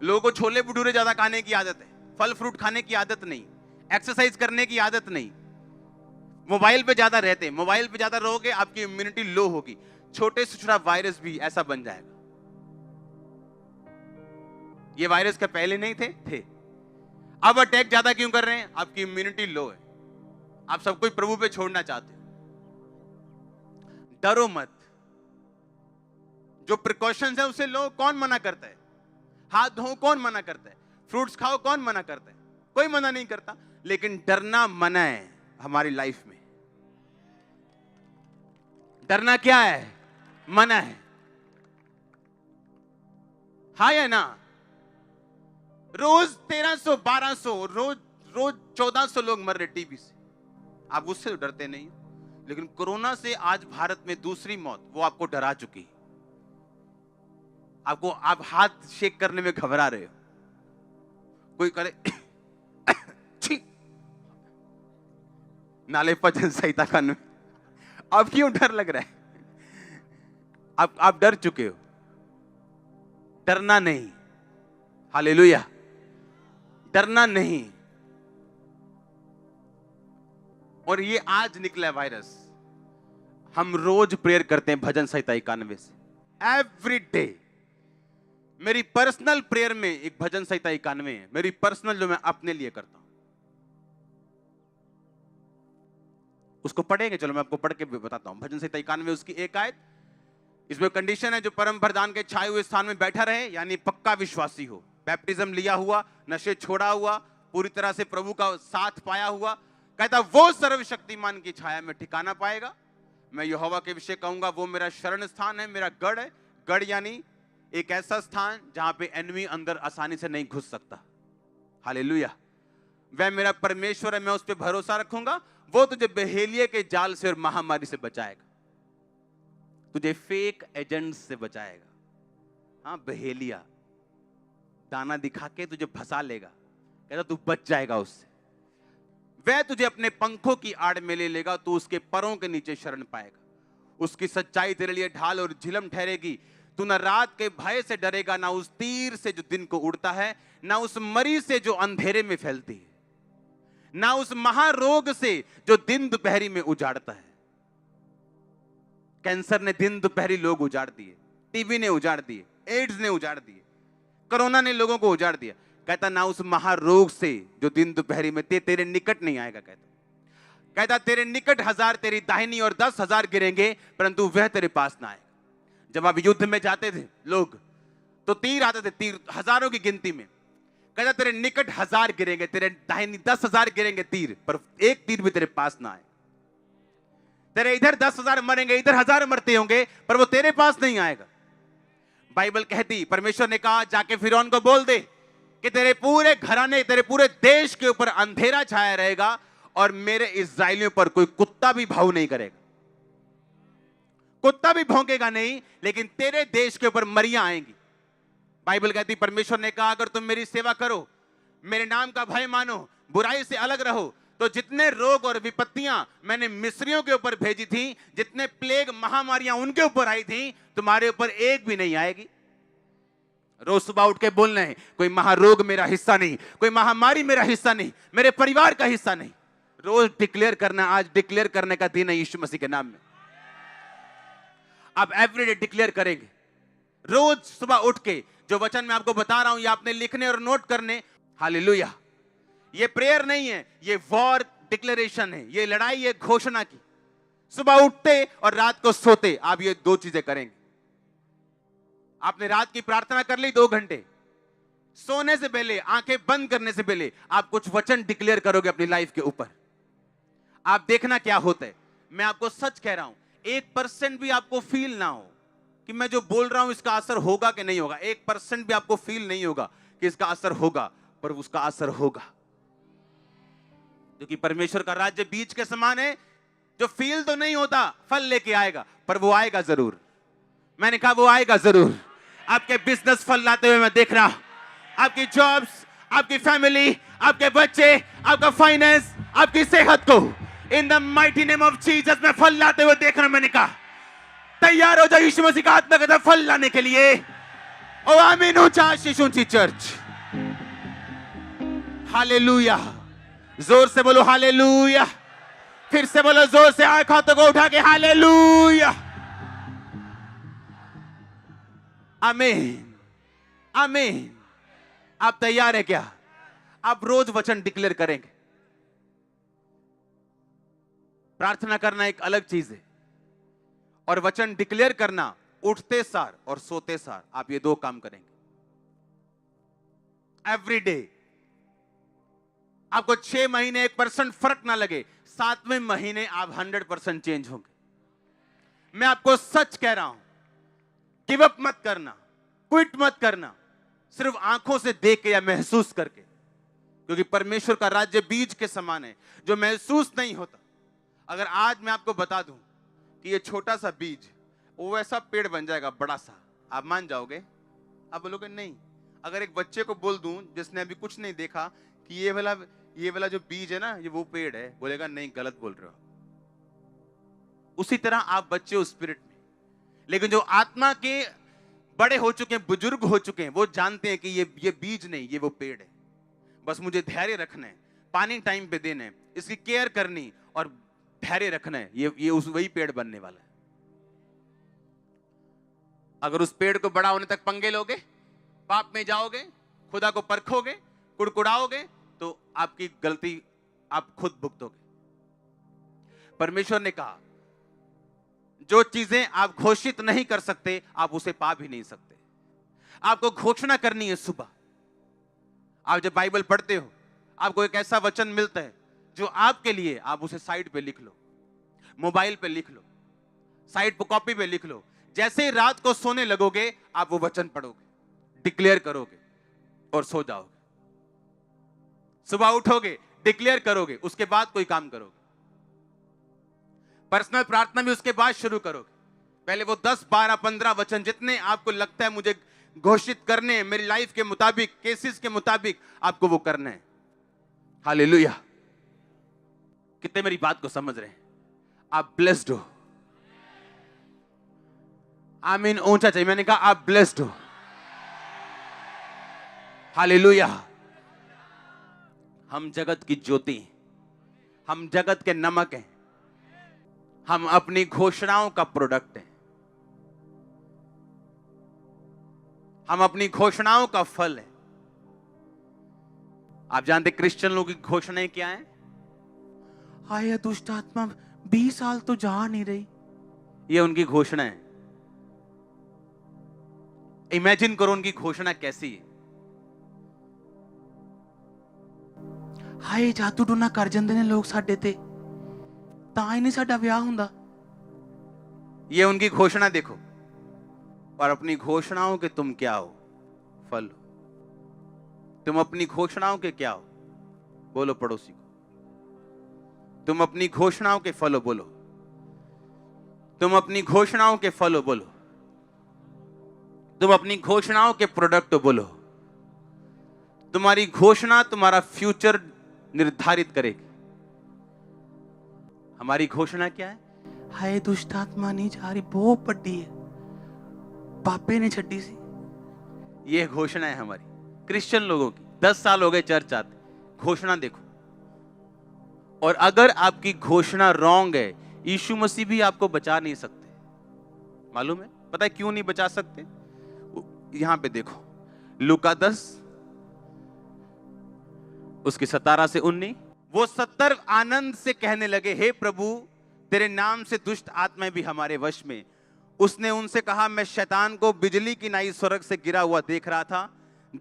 लोगों को छोले भटूरे ज्यादा खाने की आदत है, फल फ्रूट खाने की आदत नहीं, एक्सरसाइज करने की आदत नहीं, मोबाइल पे ज्यादा रहते हैं। मोबाइल पे ज्यादा रहोगे, आपकी इम्यूनिटी लो होगी, छोटे से छोटा वायरस भी ऐसा बन जाएगा। ये वायरस क्या पहले नहीं थे? अब अटैक ज्यादा क्यों कर रहे हैं? आपकी इम्यूनिटी लो है, आप सब कुछ प्रभु पे छोड़ना चाहते हो। डरो मत, जो प्रिकॉशंस है उसे लो। कौन मना करता है? हाथ धो कौन मना करता है? फ्रूट्स खाओ कौन मना करता है? कोई मना नहीं करता, लेकिन डरना मना है हमारी लाइफ में। डरना क्या है? मना है। हाँ या ना? रोज 1300 1200, रोज 1400 लोग मर रहे टीबी से। आप उससे तो डरते नहीं हो, लेकिन कोरोना से आज भारत में दूसरी मौत, वो आपको डरा चुकी। आप हाथ शेक करने में घबरा रहे हो, कोई करे छी, नाले भजन संहिता कानून, अब क्यों डर लग रहा है? आप डर चुके हो। डरना नहीं, हालेलुया, डरना नहीं। और ये आज निकला वायरस, हम रोज प्रेयर करते हैं भजन संहिता 91 से, एवरी डे। मेरी पर्सनल प्रेयर में एक भजन संहिता 91 है, मेरी पर्सनल, जो मैं अपने लिए करता हूं। उसको पढ़ेंगे, चलो मैं आपको पढ़ के बताता हूं। भजन संहिता 91 उसकी एक आयत, इसमें कंडीशन है, जो परम प्रधान के छाए हुए स्थान में बैठा रहे, यानी पक्का विश्वासी हो, बैप्टिज्म लिया हुआ, नशे छोड़ा हुआ, पूरी तरह से प्रभु का साथ पाया हुआ, कहता वो सर्वशक्तिमान की छाया में ठिकाना पाएगा। मैं यहोवा के विषय कहूंगा, वो मेरा शरण स्थान है, मेरा गढ़ है। गढ़ यानी एक ऐसा स्थान जहां पे एनिमी अंदर आसानी से नहीं घुस सकता। हालेलुया। वह मेरा परमेश्वर है, मैं उस पर भरोसा रखूंगा। वो तुझे बहेलिये के जाल से और महामारी से बचाएगा, तुझे फेक एजेंट्स से बचाएगा। हाँ, बहेलिया दाना दिखा के तुझे फंसा लेगा, कहता तू बच जाएगा उससे। वह तुझे अपने पंखों की आड़ में ले लेगा, तू उसके परों के नीचे शरण पाएगा। उसकी सच्चाई तेरे लिए ढाल और झिलम ठहरेगी। तू न रात के भय से डरेगा, ना उस तीर से जो दिन को उड़ता है, ना उस मरी से जो अंधेरे में फैलती है, ना उस महारोग से जो दिन दोपहरी में उजाड़ता है। कैंसर ने दिन दोपहरी लोग उजाड़ दिए, टीबी ने उजाड़ दिए, एड्स ने उजाड़ दिए, कोरोना ने लोगों को उजाड़ दिया। कहता ना उस महारोग से जो दिन दोपहरी में तेरे निकट नहीं आएगा। कहता तेरे निकट 1000 तेरी दाहिनी और 10,000 गिरेंगे, परंतु वह तेरे पास ना आएगा। जब आप युद्ध में जाते थे लोग, तो तीर आते थे, तीर हजारों की गिनती में। कहता तेरे निकट 1000 गिरेंगे, तेरे दाहिनी 10,000 गिरेंगे तीर, पर एक तीर भी तेरे पास ना आए। तेरे इधर 10,000 मरेंगे, इधर 1000 मरते होंगे, पर वो तेरे पास नहीं आएगा। बाइबल कहती, परमेश्वर ने कहा जाके फिरौन को बोल दे कि तेरे पूरे घराने, तेरे पूरे देश के ऊपर अंधेरा छाया रहेगा, और मेरे इस्राएलियों पर कोई कुत्ता भी भाव नहीं करेगा। कुत्ता भी भौंकेगा नहीं, लेकिन तेरे देश के ऊपर मरियां आएंगी। बाइबल कहती, परमेश्वर ने कहा अगर तुम मेरी सेवा करो, मेरे नाम का भय मानो, बुराई से अलग रहो, तो जितने रोग और विपत्तियां मैंने मिस्रियों के ऊपर भेजी थी, जितने प्लेग महामारियां उनके ऊपर आई थी, तुम्हारे ऊपर एक भी नहीं आएगी। रोज सुबह उठ के बोलना है, कोई महारोग मेरा हिस्सा नहीं, कोई महामारी मेरा हिस्सा नहीं, मेरे परिवार का हिस्सा नहीं। रोज डिक्लेयर करना। आज डिक्लेयर करने का दिन है यीशु मसीह के नाम में। आप एवरीडे डिक्लेयर करेंगे। रोज सुबह उठ के जो वचन मैं आपको बता रहा हूं, ये आपने लिखने और नोट करने। हालेलुया। ये प्रेयर नहीं है, ये वॉर डिक्लेरेशन है, ये लड़ाई है घोषणा की। सुबह उठते और रात को सोते आप ये 2 चीजें करेंगे। आपने रात की प्रार्थना कर ली 2 घंटे, सोने से पहले, आंखें बंद करने से पहले आप कुछ वचन डिक्लेयर करोगे अपनी लाइफ के ऊपर। आप देखना क्या होता है। मैं आपको सच कह रहा हूं, 1% भी आपको फील ना हो कि मैं जो बोल रहा हूं इसका असर होगा कि नहीं होगा। 1% भी आपको फील नहीं होगा कि इसका असर होगा, पर उसका असर होगा, क्योंकि परमेश्वर का राज्य बीज के समान है, जो फील तो नहीं होता, फल लेके आएगा, पर वो आएगा जरूर। मैंने कहा वो आएगा जरूर। आपके बिजनेस फल लाते हुए मैं देख रहा हूं, आपकी जॉब्स, आपकी फैमिली, आपके बच्चे, आपका फाइनेंस, आपकी सेहत को in the mighty name of Jesus में फल लाते हुए देख रहा हूं। मैंने कहा तैयार हो जाओ यीशु मसीह का आत्मा का फल लाने के लिए। ओ आमीन। ऊंचा शीश ऊंची चर्च। हालेलुया। जोर से बोलो हालेलुया। फिर से बोलो जोर से, आंख हाथों को उठा के हालेलुया। आमीन आमीन। आप तैयार हैं क्या? आप रोज वचन डिक्लेयर करेंगे। प्रार्थना करना एक अलग चीज है, और वचन डिक्लेयर करना उठते सार और सोते सार आप ये 2 काम करेंगे एवरी डे। आपको 6 महीने 1% फर्क ना लगे, 7वें महीने आप 100% चेंज होंगे। मैं आपको सच कह रहा हूं, गिव अप मत करना, क्विट मत करना, सिर्फ आंखों से देख के या महसूस करके, क्योंकि परमेश्वर का राज्य बीज के समान है जो महसूस नहीं होता। अगर आज मैं आपको बता दूं कि ये छोटा सा बीज वो ऐसा पेड़ बन जाएगा बड़ा सा, आप मान जाओगे? आप बोलोगे नहीं। अगर एक बच्चे को बोल दूं जिसने अभी कुछ नहीं देखा कि ये वाला जो बीज है ना, ये वो पेड़ है, बोलेगा नहीं, गलत बोल रहे हो। उसी तरह आप बच्चे हो स्पिरिट में, लेकिन जो आत्मा के बड़े हो चुके हैं, बुजुर्ग हो चुके हैं, वो जानते हैं कि ये बीज नहीं, ये वो पेड़ है। बस मुझे धैर्य रखना है, पानी टाइम पे देना है, इसकी केयर करनी और धैर्य रखना है, ये वही पेड़ बनने वाला है। अगर उस पेड़ को बड़ा होने तक पंगे लोगे, पाप में जाओगे, खुदा को परखोगे, कुड़कुड़ाओगे, तो आपकी गलती आप खुद भुगतोगे। परमेश्वर ने कहा जो चीजें आप घोषित नहीं कर सकते, आप उसे पा भी नहीं सकते। आपको घोषणा करनी है। सुबह आप जब बाइबल पढ़ते हो, आपको एक ऐसा वचन मिलता है जो आपके लिए, आप उसे साइड पे लिख लो, मोबाइल पे लिख लो, साइड पे कॉपी पे लिख लो। जैसे ही रात को सोने लगोगे, आप वो वचन पढ़ोगे, डिक्लेयर करोगे और सो जाओगे। सुबह उठोगे, डिक्लेयर करोगे, उसके बाद कोई काम करोगे। पर्सनल प्रार्थना भी उसके बाद शुरू करोगे। पहले वो 10, 12, 15 वचन जितने आपको लगता है मुझे घोषित करने हैं, मेरी लाइफ के मुताबिक, केसेस के मुताबिक, आपको वो करना है। हालेलुया। कितने मेरी बात को समझ रहे हैं? आप ब्लेस्ड हो। आमीन ऊंचा चाहिए। मैंने कहा आप ब्लेस्ड हो। हालेलुया। हम जगत की ज्योति हैं, हम जगत के नमक हैं, हम अपनी घोषणाओं का प्रोडक्ट हैं, हम अपनी घोषणाओं का फल है। आप जानते क्रिश्चियन लोगों की घोषणाएं क्या हैं? हाय दुष्ट आत्मा 20 साल तो जा नहीं रही, ये उनकी घोषणा है। इमेजिन करो उनकी घोषणा कैसी है। हाय जादू टूना कर जांदे ने लोग साडे ते, तां ही नहीं साडा विआह हुंदा, ये उनकी घोषणा देखो। और अपनी घोषणाओं के तुम क्या हो? फल हो। तुम अपनी घोषणाओं के क्या हो? बोलो पड़ोसी को, तुम अपनी घोषणाओं के फल हो। बोलो, तुम अपनी घोषणाओं के फल हो। बोलो, तुम अपनी घोषणाओं के प्रोडक्ट हो। बोलो, तुम्हारी घोषणा तुम्हारा फ्यूचर निर्धारित करेगी। हमारी घोषणा क्या है? हाय दुष्ट आत्मा नहीं जा रही, बहुत बड़ी है, पापे ने छड्डी सी, ये घोषणा है हमारी क्रिश्चियन लोगों की। 10 साल हो गए चर्च आते, घोषणा देखो। और अगर आपकी घोषणा रॉन्ग है, यीशु मसीह भी आपको बचा नहीं सकते। मालूम है? पता है क्यों नहीं बचा सकते? यहां पे देखो, लूका 10 उसके 17 से 19। वो 70 आनंद से कहने लगे, हे प्रभु तेरे नाम से दुष्ट आत्माएं भी हमारे वश में। उसने उनसे कहा, मैं शैतान को बिजली की नाई स्वर्ग से गिरा हुआ देख रहा था।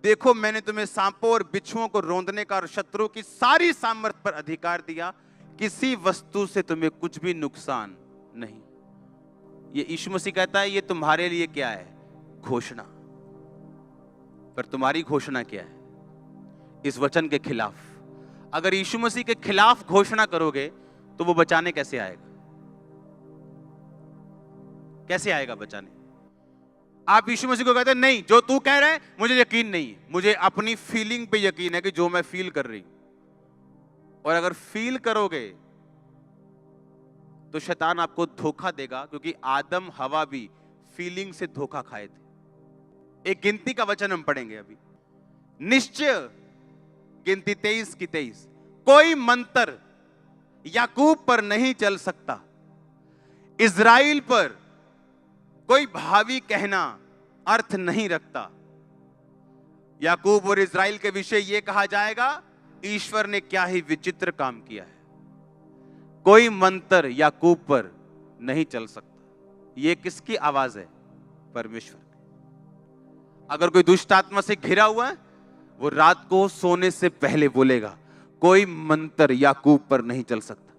देखो मैंने तुम्हें सांपों और बिच्छुओं को रौंदने का और शत्रु की सारी सामर्थ पर अधिकार दिया, किसी वस्तु से तुम्हें कुछ भी नुकसान नहीं। ये यीशु मसीह कहता है, ये तुम्हारे लिए क्या है? घोषणा। पर तुम्हारी घोषणा क्या है? इस वचन के खिलाफ। अगर यीशु मसीह के खिलाफ घोषणा करोगे तो वो बचाने कैसे आएगा? कैसे आएगा बचाने? आप यीशु मसीह को कहते हैं, नहीं जो तू कह रहा है मुझे यकीन नहीं है, मुझे अपनी फीलिंग पे यकीन है कि जो मैं फील कर रही हूं। और अगर फील करोगे तो शैतान आपको धोखा देगा, क्योंकि आदम हवा भी फीलिंग से धोखा खाए थे। एक गिनती का वचन हम पढ़ेंगे अभी, निश्चय गिनती 23 की 23। कोई मंत्र याकूब पर नहीं चल सकता, इज़राइल पर कोई भावी कहना अर्थ नहीं रखता। याकूब और इज़राइल के विषय यह कहा जाएगा, ईश्वर ने क्या ही विचित्र काम किया है। कोई मंत्र याकूब पर नहीं चल सकता। यह किसकी आवाज है? परमेश्वर की। अगर कोई दुष्ट आत्मा से घिरा हुआ है, वो रात को सोने से पहले बोलेगा, कोई मंत्र याकूब पर नहीं चल सकता।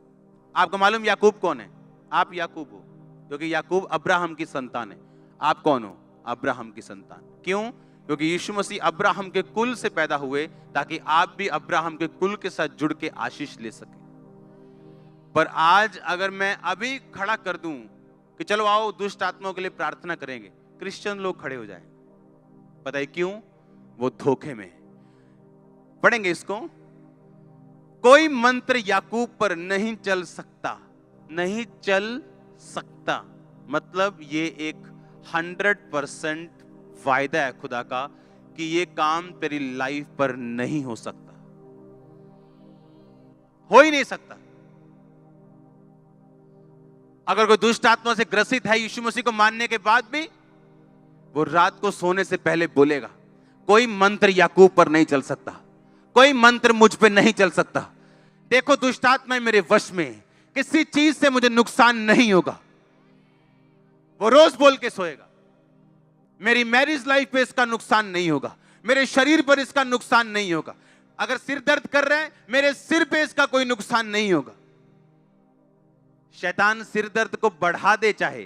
आपको मालूम याकूब कौन है? आप याकूब हो, क्योंकि याकूब अब्राहम की संतान है। आप कौन हो? अब्राहम की संतान। क्यों? क्योंकि यीशु मसीह अब्राहम के कुल से पैदा हुए, ताकि आप भी अब्राहम के कुल के साथ जुड़ के आशीष ले सके। पर आज अगर मैं अभी खड़ा कर दूं कि चलो आओ दुष्ट आत्माओं के लिए प्रार्थना करेंगे, क्रिश्चियन लोग खड़े हो जाएं। पता है क्यों? वो धोखे में। पढ़ेंगे इसको। कोई मंत्र याकूब पर नहीं चल सकता, नहीं चल सकता मतलब ये एक 100% वायदा है खुदा का कि ये काम तेरी लाइफ पर नहीं हो सकता, हो ही नहीं सकता। अगर कोई दुष्ट आत्मा से ग्रसित है यीशु मसीह को मानने के बाद भी, वो रात को सोने से पहले बोलेगा कोई मंत्र याकूब पर नहीं चल सकता, कोई मंत्र मुझ पे नहीं चल सकता। देखो दुष्ट आत्मा मेरे वश में, किसी चीज से मुझे नुकसान नहीं होगा। वो रोज बोल के सोएगा मेरी मैरिज लाइफ पे इसका नुकसान नहीं होगा, मेरे शरीर पर इसका नुकसान नहीं होगा। अगर सिर दर्द कर रहा है मेरे सिर पे इसका कोई नुकसान नहीं होगा। शैतान सिर दर्द को बढ़ा दे चाहे,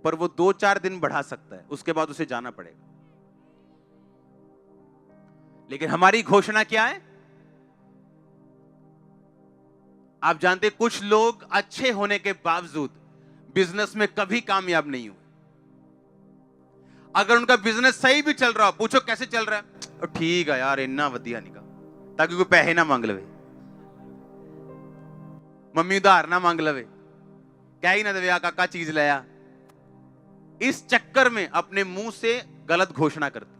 पर वो 2-4 दिन बढ़ा सकता है, उसके बाद उसे जाना पड़ेगा। लेकिन हमारी घोषणा क्या है? आप जानते कुछ लोग अच्छे होने के बावजूद बिजनेस में कभी कामयाब नहीं हुए। अगर उनका बिजनेस सही भी चल रहा हो, पूछो कैसे चल रहा है, ठीक है यार इन्ना वधिया निका, ताकि कोई पैसे ना मांग लवे, मम्मी उधार ना मांग लवे, क्या ही ना दे काका चीज लाया। इस चक्कर में अपने मुंह से गलत घोषणा करते,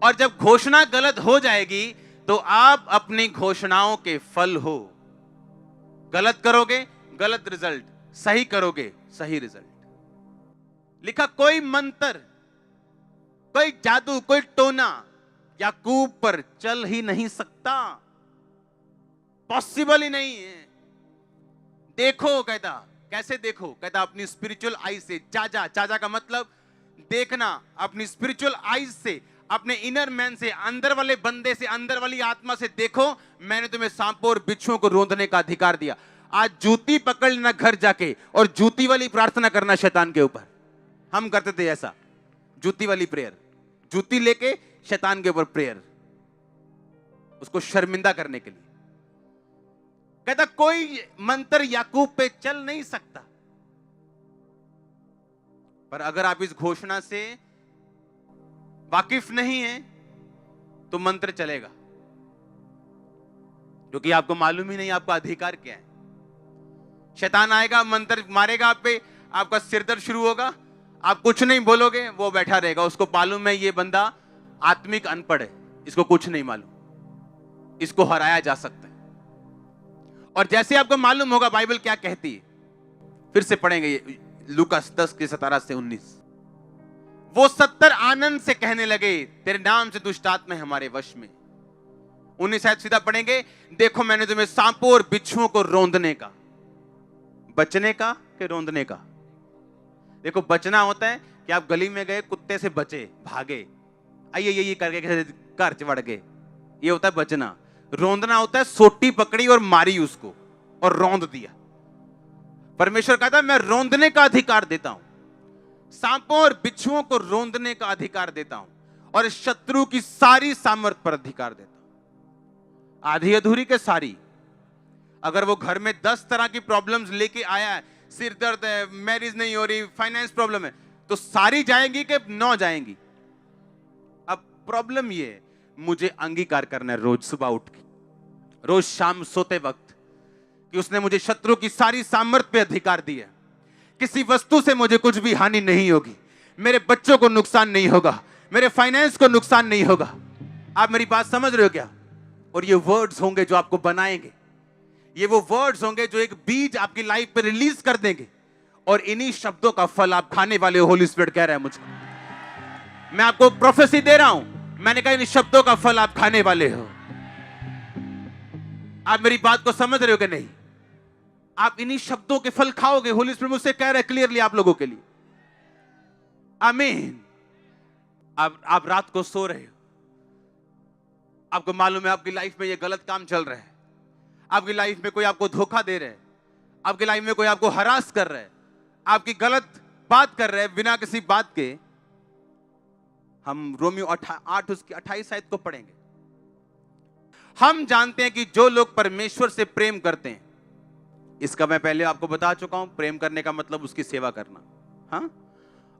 और जब घोषणा गलत हो जाएगी तो आप अपनी घोषणाओं के फल हो। गलत करोगे गलत रिजल्ट, सही करोगे सही रिजल्ट। लिखा कोई मंत्र, कोई जादू, कोई टोना याकूब पर चल ही नहीं सकता, पॉसिबल ही नहीं है। देखो कहता, कैसे देखो? कहता अपनी स्पिरिचुअल आई से। चाचा, चाचा का मतलब देखना, अपनी स्पिरिचुअल आईज से, अपने इनर मैन से, अंदर वाले बंदे से, अंदर वाली आत्मा से देखो, मैंने तुम्हें सांपों और बिच्छुओं को रोंदने का अधिकार दिया। आज जूती पकड़ लेना घर जाके और जूती वाली प्रार्थना करना शैतान के ऊपर। हम करते थे ऐसा, जूती वाली प्रेयर, जूती लेके शैतान के ऊपर प्रेयर, उसको शर्मिंदा करने के लिए। कहता कोई मंत्र याकूब पे चल नहीं सकता, पर अगर आप इस घोषणा से वाकिफ नहीं है तो मंत्र चलेगा, क्योंकि आपको मालूम ही नहीं आपका अधिकार क्या है। शैतान आएगा, मंत्र मारेगा आप पे, आपका सिर दर्द शुरू होगा, आप कुछ नहीं बोलोगे, वो बैठा रहेगा। उसको मालूम है ये बंदा आत्मिक अनपढ़ है, इसको कुछ नहीं मालूम, इसको हराया जा सकता है। और जैसे आपको मालूम होगा बाइबल क्या कहती है, फिर से पढ़ेंगे लूका 10 के 17 से 19। वो 70 आनंद से कहने लगे तेरे नाम से दुष्ट आत्मा हमारे वश में। 19 शायद सीधा पढ़ेंगे, देखो मैंने तुम्हें सांपों और बिच्छुओं को रोंदने का, बचने का कि रोंदने का? देखो बचना होता है कि आप गली में गए, कुत्ते से बचे, भागे, आइए ये करके घर चढ़ गए, ये होता है बचना। रोंदना होता है सोटी पकड़ी और मारी उसको और रोंद दिया। परमेश्वर कहता है मैं रोंदने का अधिकार देता हूं, सांपों और बिच्छुओं को रोंदने का अधिकार देता हूं, और शत्रु की सारी सामर्थ पर अधिकार देता हूं। आधी अधूरी के सारी। अगर वो घर में 10 तरह की प्रॉब्लम्स लेके आया है, सिर दर्द है, मैरिज नहीं हो रही, फाइनेंस प्रॉब्लम है, तो सारी जाएंगी कि 9 जाएंगी? अब प्रॉब्लम ये है, मुझे अंगीकार करना है रोज सुबह उठ के, रोज शाम सोते वक्त, कि उसने मुझे शत्रु की सारी सामर्थ पे अधिकार दिया। किसी वस्तु से मुझे कुछ भी हानि नहीं होगी, मेरे बच्चों को नुकसान नहीं होगा, मेरे फाइनेंस को नुकसान नहीं होगा। आप मेरी बात समझ रहे हो क्या? और ये वर्ड्स होंगे जो आपको बनाएंगे, ये वो वर्ड्स होंगे जो एक बीज आपकी लाइफ पे रिलीज कर देंगे, और इन्हीं शब्दों का फल आप खाने वाले हो। होली स्पिरिट कह रहा है मुझको, मैं आपको प्रोफेसी दे रहा हूं, मैंने कहा इन शब्दों का फल आप खाने वाले हो। आप मेरी बात को समझ रहे हो कि नहीं? आप इन्हीं शब्दों के फल खाओगे। होली स्पिरिट मुझसे कह रहा है क्लियरली आप लोगों के लिए। आमीन। आप रात को सो रहे हो, आपको मालूम है आपकी लाइफ में ये गलत काम चल रहा है, आपकी लाइफ में कोई आपको धोखा दे रहा है, आपकी लाइफ में कोई आपको हरास कर रहा है, आपकी गलत बात कर रहा है बिना किसी बात के। हम रोमियो 8 उसकी 28 आयत को पढ़ेंगे। हम जानते हैं कि जो लोग परमेश्वर से प्रेम करते हैं, इसका मैं पहले आपको बता चुका हूं, प्रेम करने का मतलब उसकी सेवा करना, हाँ,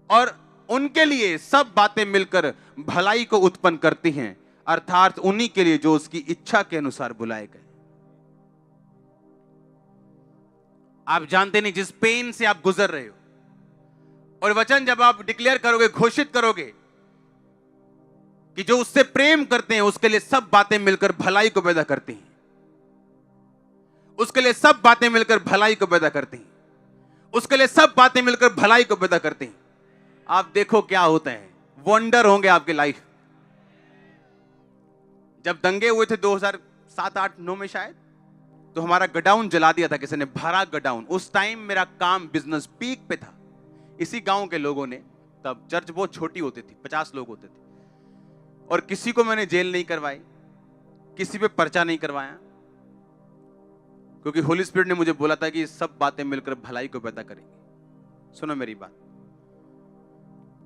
और उनके लिए सब बातें मिलकर भलाई को उत्पन्न करती हैं, अर्थात उन्हीं के लिए जो उसकी इच्छा के अनुसार बुलाए गए। आप जानते नहीं जिस पेन से आप गुजर रहे हो, और वचन जब आप डिक्लेयर करोगे, घोषित करोगे कि जो उससे प्रेम करते हैं उसके लिए सब बातें मिलकर भलाई को पैदा करती हैं, उसके लिए सब बातें मिलकर भलाई को पैदा करती हैं, उसके लिए सब बातें मिलकर भलाई को पैदा करती हैं। आप देखो क्या होता है, वंडर होंगे आपके लाइफ। जब दंगे हुए थे 2007, 8, 9 में शायद, तो हमारा गडाउन जला दिया था किसी ने, भरा गडाउन। उस टाइम मेरा काम, बिजनेस पीक पे था। इसी गांव के लोगों ने, तब चर्च बहुत छोटी होती थी, 50 लोग होते थे, और किसी को मैंने जेल नहीं करवाई, किसी पे पर्चा नहीं करवाया, क्योंकि होली स्पिरिट ने मुझे बोला था कि सब बातें मिलकर भलाई को पैदा करेंगी। सुनो मेरी बात,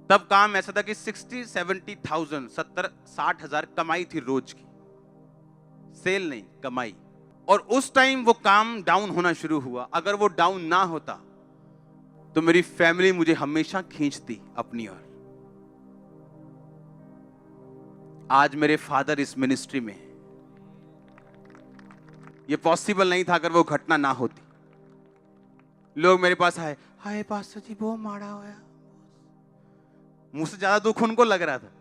तब काम ऐसा था कि 60-70,000, 70-60,000 कमाई थी रोज की, सेल नहीं, कमाई। और उस टाइम वो काम डाउन होना शुरू हुआ। अगर वो डाउन ना होता तो मेरी फैमिली मुझे हमेशा खींचती अपनी ओर। आज मेरे फादर इस मिनिस्ट्री में है। ये पॉसिबल नहीं था अगर वो घटना ना होती। लोग मेरे पास आए, हाय पास्टर जी वो मारा होया। मुझसे ज्यादा दुख उनको लग रहा था।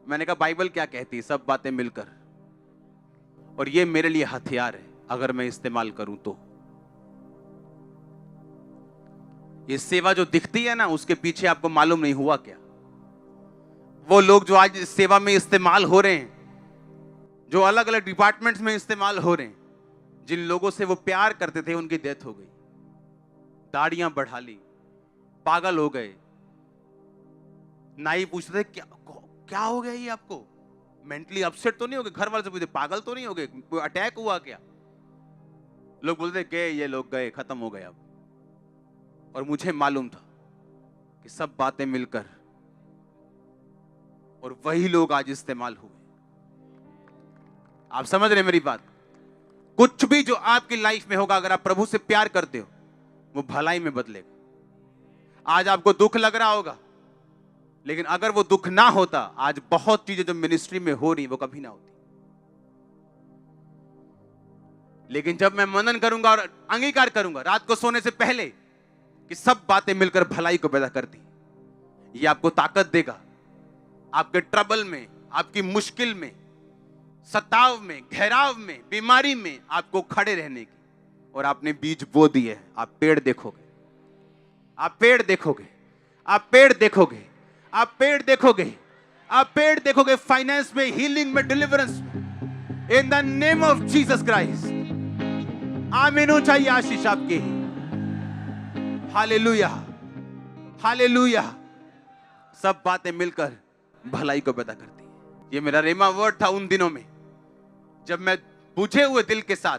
मैंने कहा बाइबल क्या कहती है, सब बातें मिलकर, और ये मेरे लिए हथियार है अगर मैं इस्तेमाल करूं तो। ये सेवा जो दिखती है ना, उसके पीछे आपको मालूम नहीं हुआ क्या। वो लोग जो आज इस सेवा में इस्तेमाल हो रहे हैं, जो अलग अलग डिपार्टमेंट्स में इस्तेमाल हो रहे हैं, जिन लोगों से वो प्यार करते थे उनकी डेथ हो गई, दाढ़ियां बढ़ा ली, पागल हो गए। नाई पूछते थे क्या हो गया ये आपको, मेंटली अपसेट तो नहीं हो गए? घर वाले से पूछते पागल तो नहीं हो गए, कोई अटैक हुआ क्या? लोग बोलते गए, ये लोग गए, खत्म हो गए अब। और मुझे मालूम था कि सब बातें मिलकर, और वही लोग आज इस्तेमाल हुए। आप समझ रहे मेरी बात? कुछ भी जो आपकी लाइफ में होगा, अगर आप प्रभु से प्यार करते हो, वो भलाई में बदलेगा। आज आपको दुख लग रहा होगा, लेकिन अगर वो दुख ना होता, आज बहुत चीजें जो मिनिस्ट्री में हो रही वो कभी ना होती। लेकिन जब मैं मनन करूंगा और अंगीकार करूंगा रात को सोने से पहले कि सब बातें मिलकर भलाई को पैदा करती, ये आपको ताकत देगा आपके ट्रबल में, आपकी मुश्किल में, सताव में, घेराव में, बीमारी में आपको खड़े रहने की। और आपने बीज बो दिए, आप पेड़ देखोगे, आप पेड़ देखोगे, आप पेड़ देखोगे, आप पेड़ देखोगे, आप पेड़ देखोगे, फाइनेंस में, हीलिंग में, डिलीवरेंस में, in the name of Jesus Christ. आमीन हो चाहिए आशीष आपकी। Hallelujah, hallelujah. सब बातें मिलकर भलाई को पैदा करती है। ये मेरा रेमा वर्ड था उन दिनों में, जब मैं बुझे हुए दिल के साथ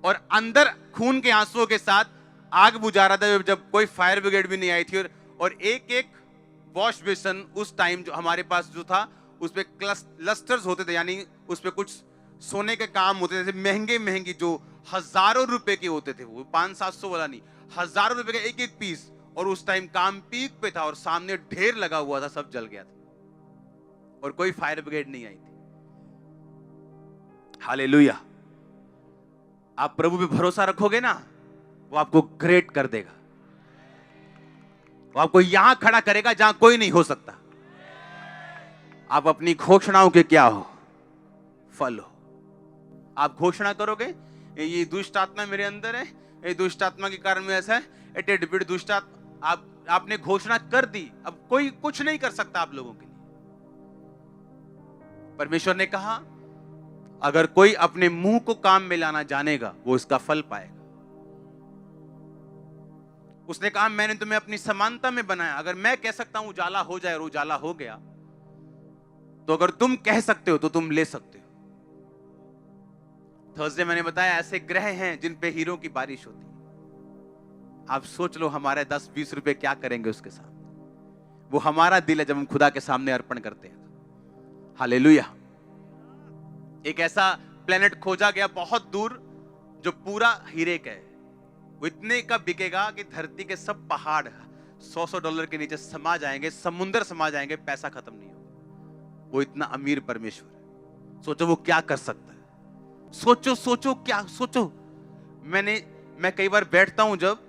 और अंदर खून के आंसुओं के साथ आग बुझा रहा था, जब कोई फायर ब्रिगेड भी नहीं आई थी। और एक एक वॉश बेसन उस टाइम जो हमारे पास जो था, उस पे क्लस्टर्स होते थे, यानी उस पे कुछ सोने के काम होते थे, महंगे महंगे, जो हजारों रुपए के होते थे, वो 500-700 वाला नहीं, हजारों रुपए का एक एक पीस। और उस टाइम काम पीक पे था और सामने ढेर लगा हुआ था, सब जल गया था और कोई फायर ब्रिगेड नहीं आई थी। हालेलुया। आप प्रभु पे भरोसा रखोगे ना, वो आपको ग्रेट कर देगा। वो आपको यहां खड़ा करेगा जहां कोई नहीं हो सकता। आप अपनी घोषणाओं के क्या हो? फल हो। आप घोषणा करोगे, ये दुष्ट आत्मा मेरे अंदर है, ये दुष्ट आत्मा के कारण में ऐसा है, एटेड दुष्ट आत्मा। आपने घोषणा कर दी, अब कोई कुछ नहीं कर सकता आप लोगों के लिए। परमेश्वर ने कहा, अगर कोई अपने मुंह को काम में लाना जानेगा, वो इसका फल पाएगा। उसने कहा, मैंने तुम्हें अपनी समानता में बनाया। अगर मैं कह सकता हूं उजाला हो जाए और उजाला हो गया, तो अगर तुम कह सकते हो तो तुम ले सकते हो। थर्सडे मैंने बताया, ऐसे ग्रह हैं जिन पे हीरो की बारिश होती है। आप सोच लो हमारे 10-20 रुपए क्या करेंगे उसके साथ। वो हमारा दिल है जब हम खुदा के सामने अर्पण करते हैं। हालेलुया। एक ऐसा प्लेनेट खोजा गया बहुत दूर, जो पूरा हीरे का है। वो इतने का बिकेगा कि धरती के सब पहाड़ $100 के नीचे समा जाएंगे, समुंदर समा जाएंगे, पैसा खत्म नहीं होगा। वो इतना अमीर परमेश्वर है। सोचो वो क्या कर सकता है। सोचो सोचो क्या सोचो। मैं कई बार बैठता हूं, जब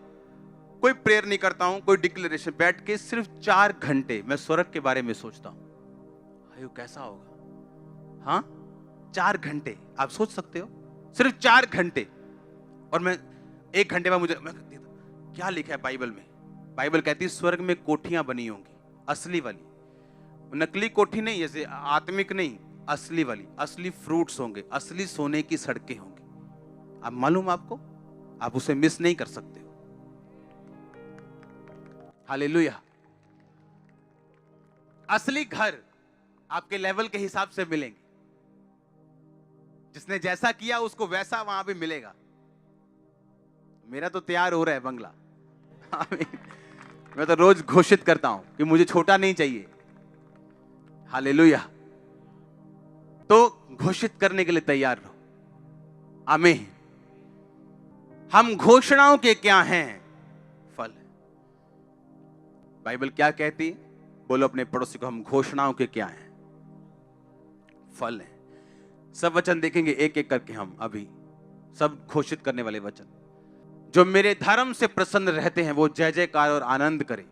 कोई प्रेयर नहीं करता हूं, कोई डिक्लेरेशन, बैठ के सिर्फ 4 घंटे मैं स्वर्ग के बारे में सोचता हूं। आयु कैसा होगा? हाँ, 4 घंटे आप सोच सकते हो, सिर्फ 4 घंटे। और मैं 1 घंटे में मैं क्या लिखा है बाइबल में? बाइबल कहती है स्वर्ग में कोठियां बनी होंगी, असली वाली, नकली कोठी नहीं, जैसे आत्मिक नहीं, असली वाली, असली फ्रूट्स होंगे, असली सोने की सड़कें होंगी। अब मालूम आपको, आप उसे मिस नहीं कर सकते हो। हालेलुया। असली घर आपके लेवल के हिसाब से मिलेंगे। जिसने जैसा किया उसको वैसा वहां पे मिलेगा। मेरा तो तैयार हो रहा है बंगला। मैं तो रोज घोषित करता हूं कि मुझे छोटा नहीं चाहिए। हालेलुया। तो घोषित करने के लिए तैयार रहो। आमीन। हम घोषणाओं के क्या हैं? फल। बाइबल क्या कहती? बोलो अपने पड़ोसी को, हम घोषणाओं के क्या हैं? फल हैं। सब वचन देखेंगे एक एक करके हम अभी, सब घोषित करने वाले वचन। जो मेरे धर्म से प्रसन्न रहते हैं वो जय जयकार और आनंद करें।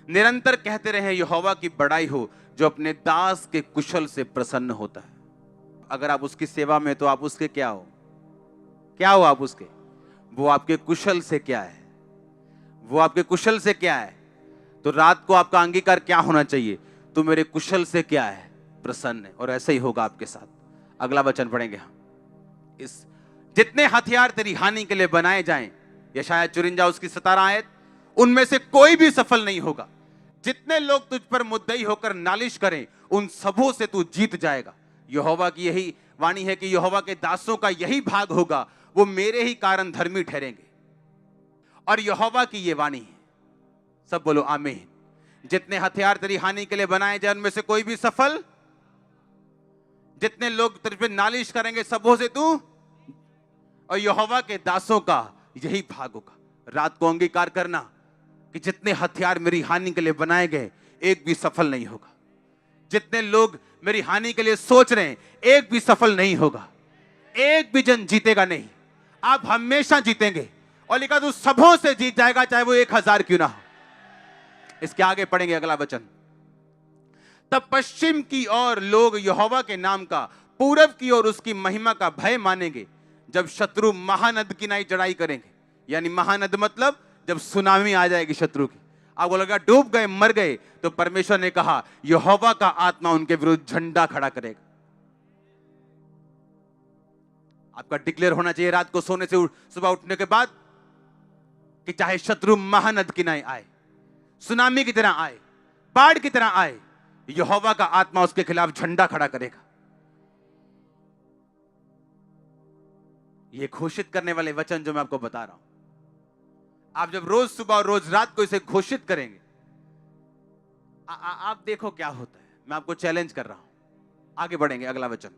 निरंतर कहते रहे यहोवा की बड़ाई हो, जो अपने दास के कुशल से प्रसन्न होता है। अगर आप उसकी सेवा में, तो आप उसके क्या हो? क्या हो आप उसके? वो आपके कुशल से क्या है? वो आपके कुशल से क्या है? तो रात को आपका अंगीकार क्या होना चाहिए? तो मेरे कुशल से क्या है? प्रसन्न है। और ऐसा ही होगा आपके साथ। अगला वचन पढ़ेंगे हम। इस जितने हथियार तेरी हानि के लिए बनाए जाएं, यशायाह 54 उसकी 17 आयत, उनमें से कोई भी सफल नहीं होगा। जितने लोग तुझ पर मुद्दई होकर नालिश करें, उन सबों से तू जीत जाएगा। यहोवा की यही वाणी है कि यहोवा के दासों का यही भाग होगा, वो मेरे ही कारण धर्मी ठहरेंगे। और यहोवा की ये वाणी है, सब बोलो आमीन। जितने हथियार तेरी हानि के लिए बनाए जाए, उनमें से कोई भी सफल। जितने लोग तेरे पे नालिश करेंगे, सबों से तू, और यहोवा के दासों का यही भाग होगा। रात को अंगीकार करना कि जितने हथियार मेरी हानि के लिए बनाए गए, एक भी सफल नहीं होगा। जितने लोग मेरी हानि के लिए सोच रहे हैं, एक भी सफल नहीं होगा। एक भी जन जीतेगा नहीं। आप हमेशा जीतेंगे। और लिखा तू सबों से जीत जाएगा, चाहे वो 1000 क्यों ना हो। इसके आगे पढ़ेंगे अगला वचन। तब पश्चिम की ओर लोग यहोवा के नाम का, पूरब की ओर उसकी महिमा का भय मानेंगे, जब शत्रु महानद की नाई चढ़ाई करेंगे। यानी महानद मतलब जब सुनामी आ जाएगी शत्रु की, आपको लगा डूब गए, मर गए, तो परमेश्वर ने कहा यहोवा का आत्मा उनके विरुद्ध झंडा खड़ा करेगा। आपका डिक्लेयर होना चाहिए रात को सोने से सुबह उठने के बाद कि चाहे शत्रु महानद की नाई आए, सुनामी की तरह आए, बाढ़ की तरह आए, यहोवा का आत्मा उसके खिलाफ झंडा खड़ा करेगा। ये घोषित करने वाले वचन जो मैं आपको बता रहा हूं, आप जब रोज सुबह और रोज रात को इसे घोषित करेंगे, आप देखो क्या होता है। मैं आपको चैलेंज कर रहा हूं। आगे बढ़ेंगे अगला वचन।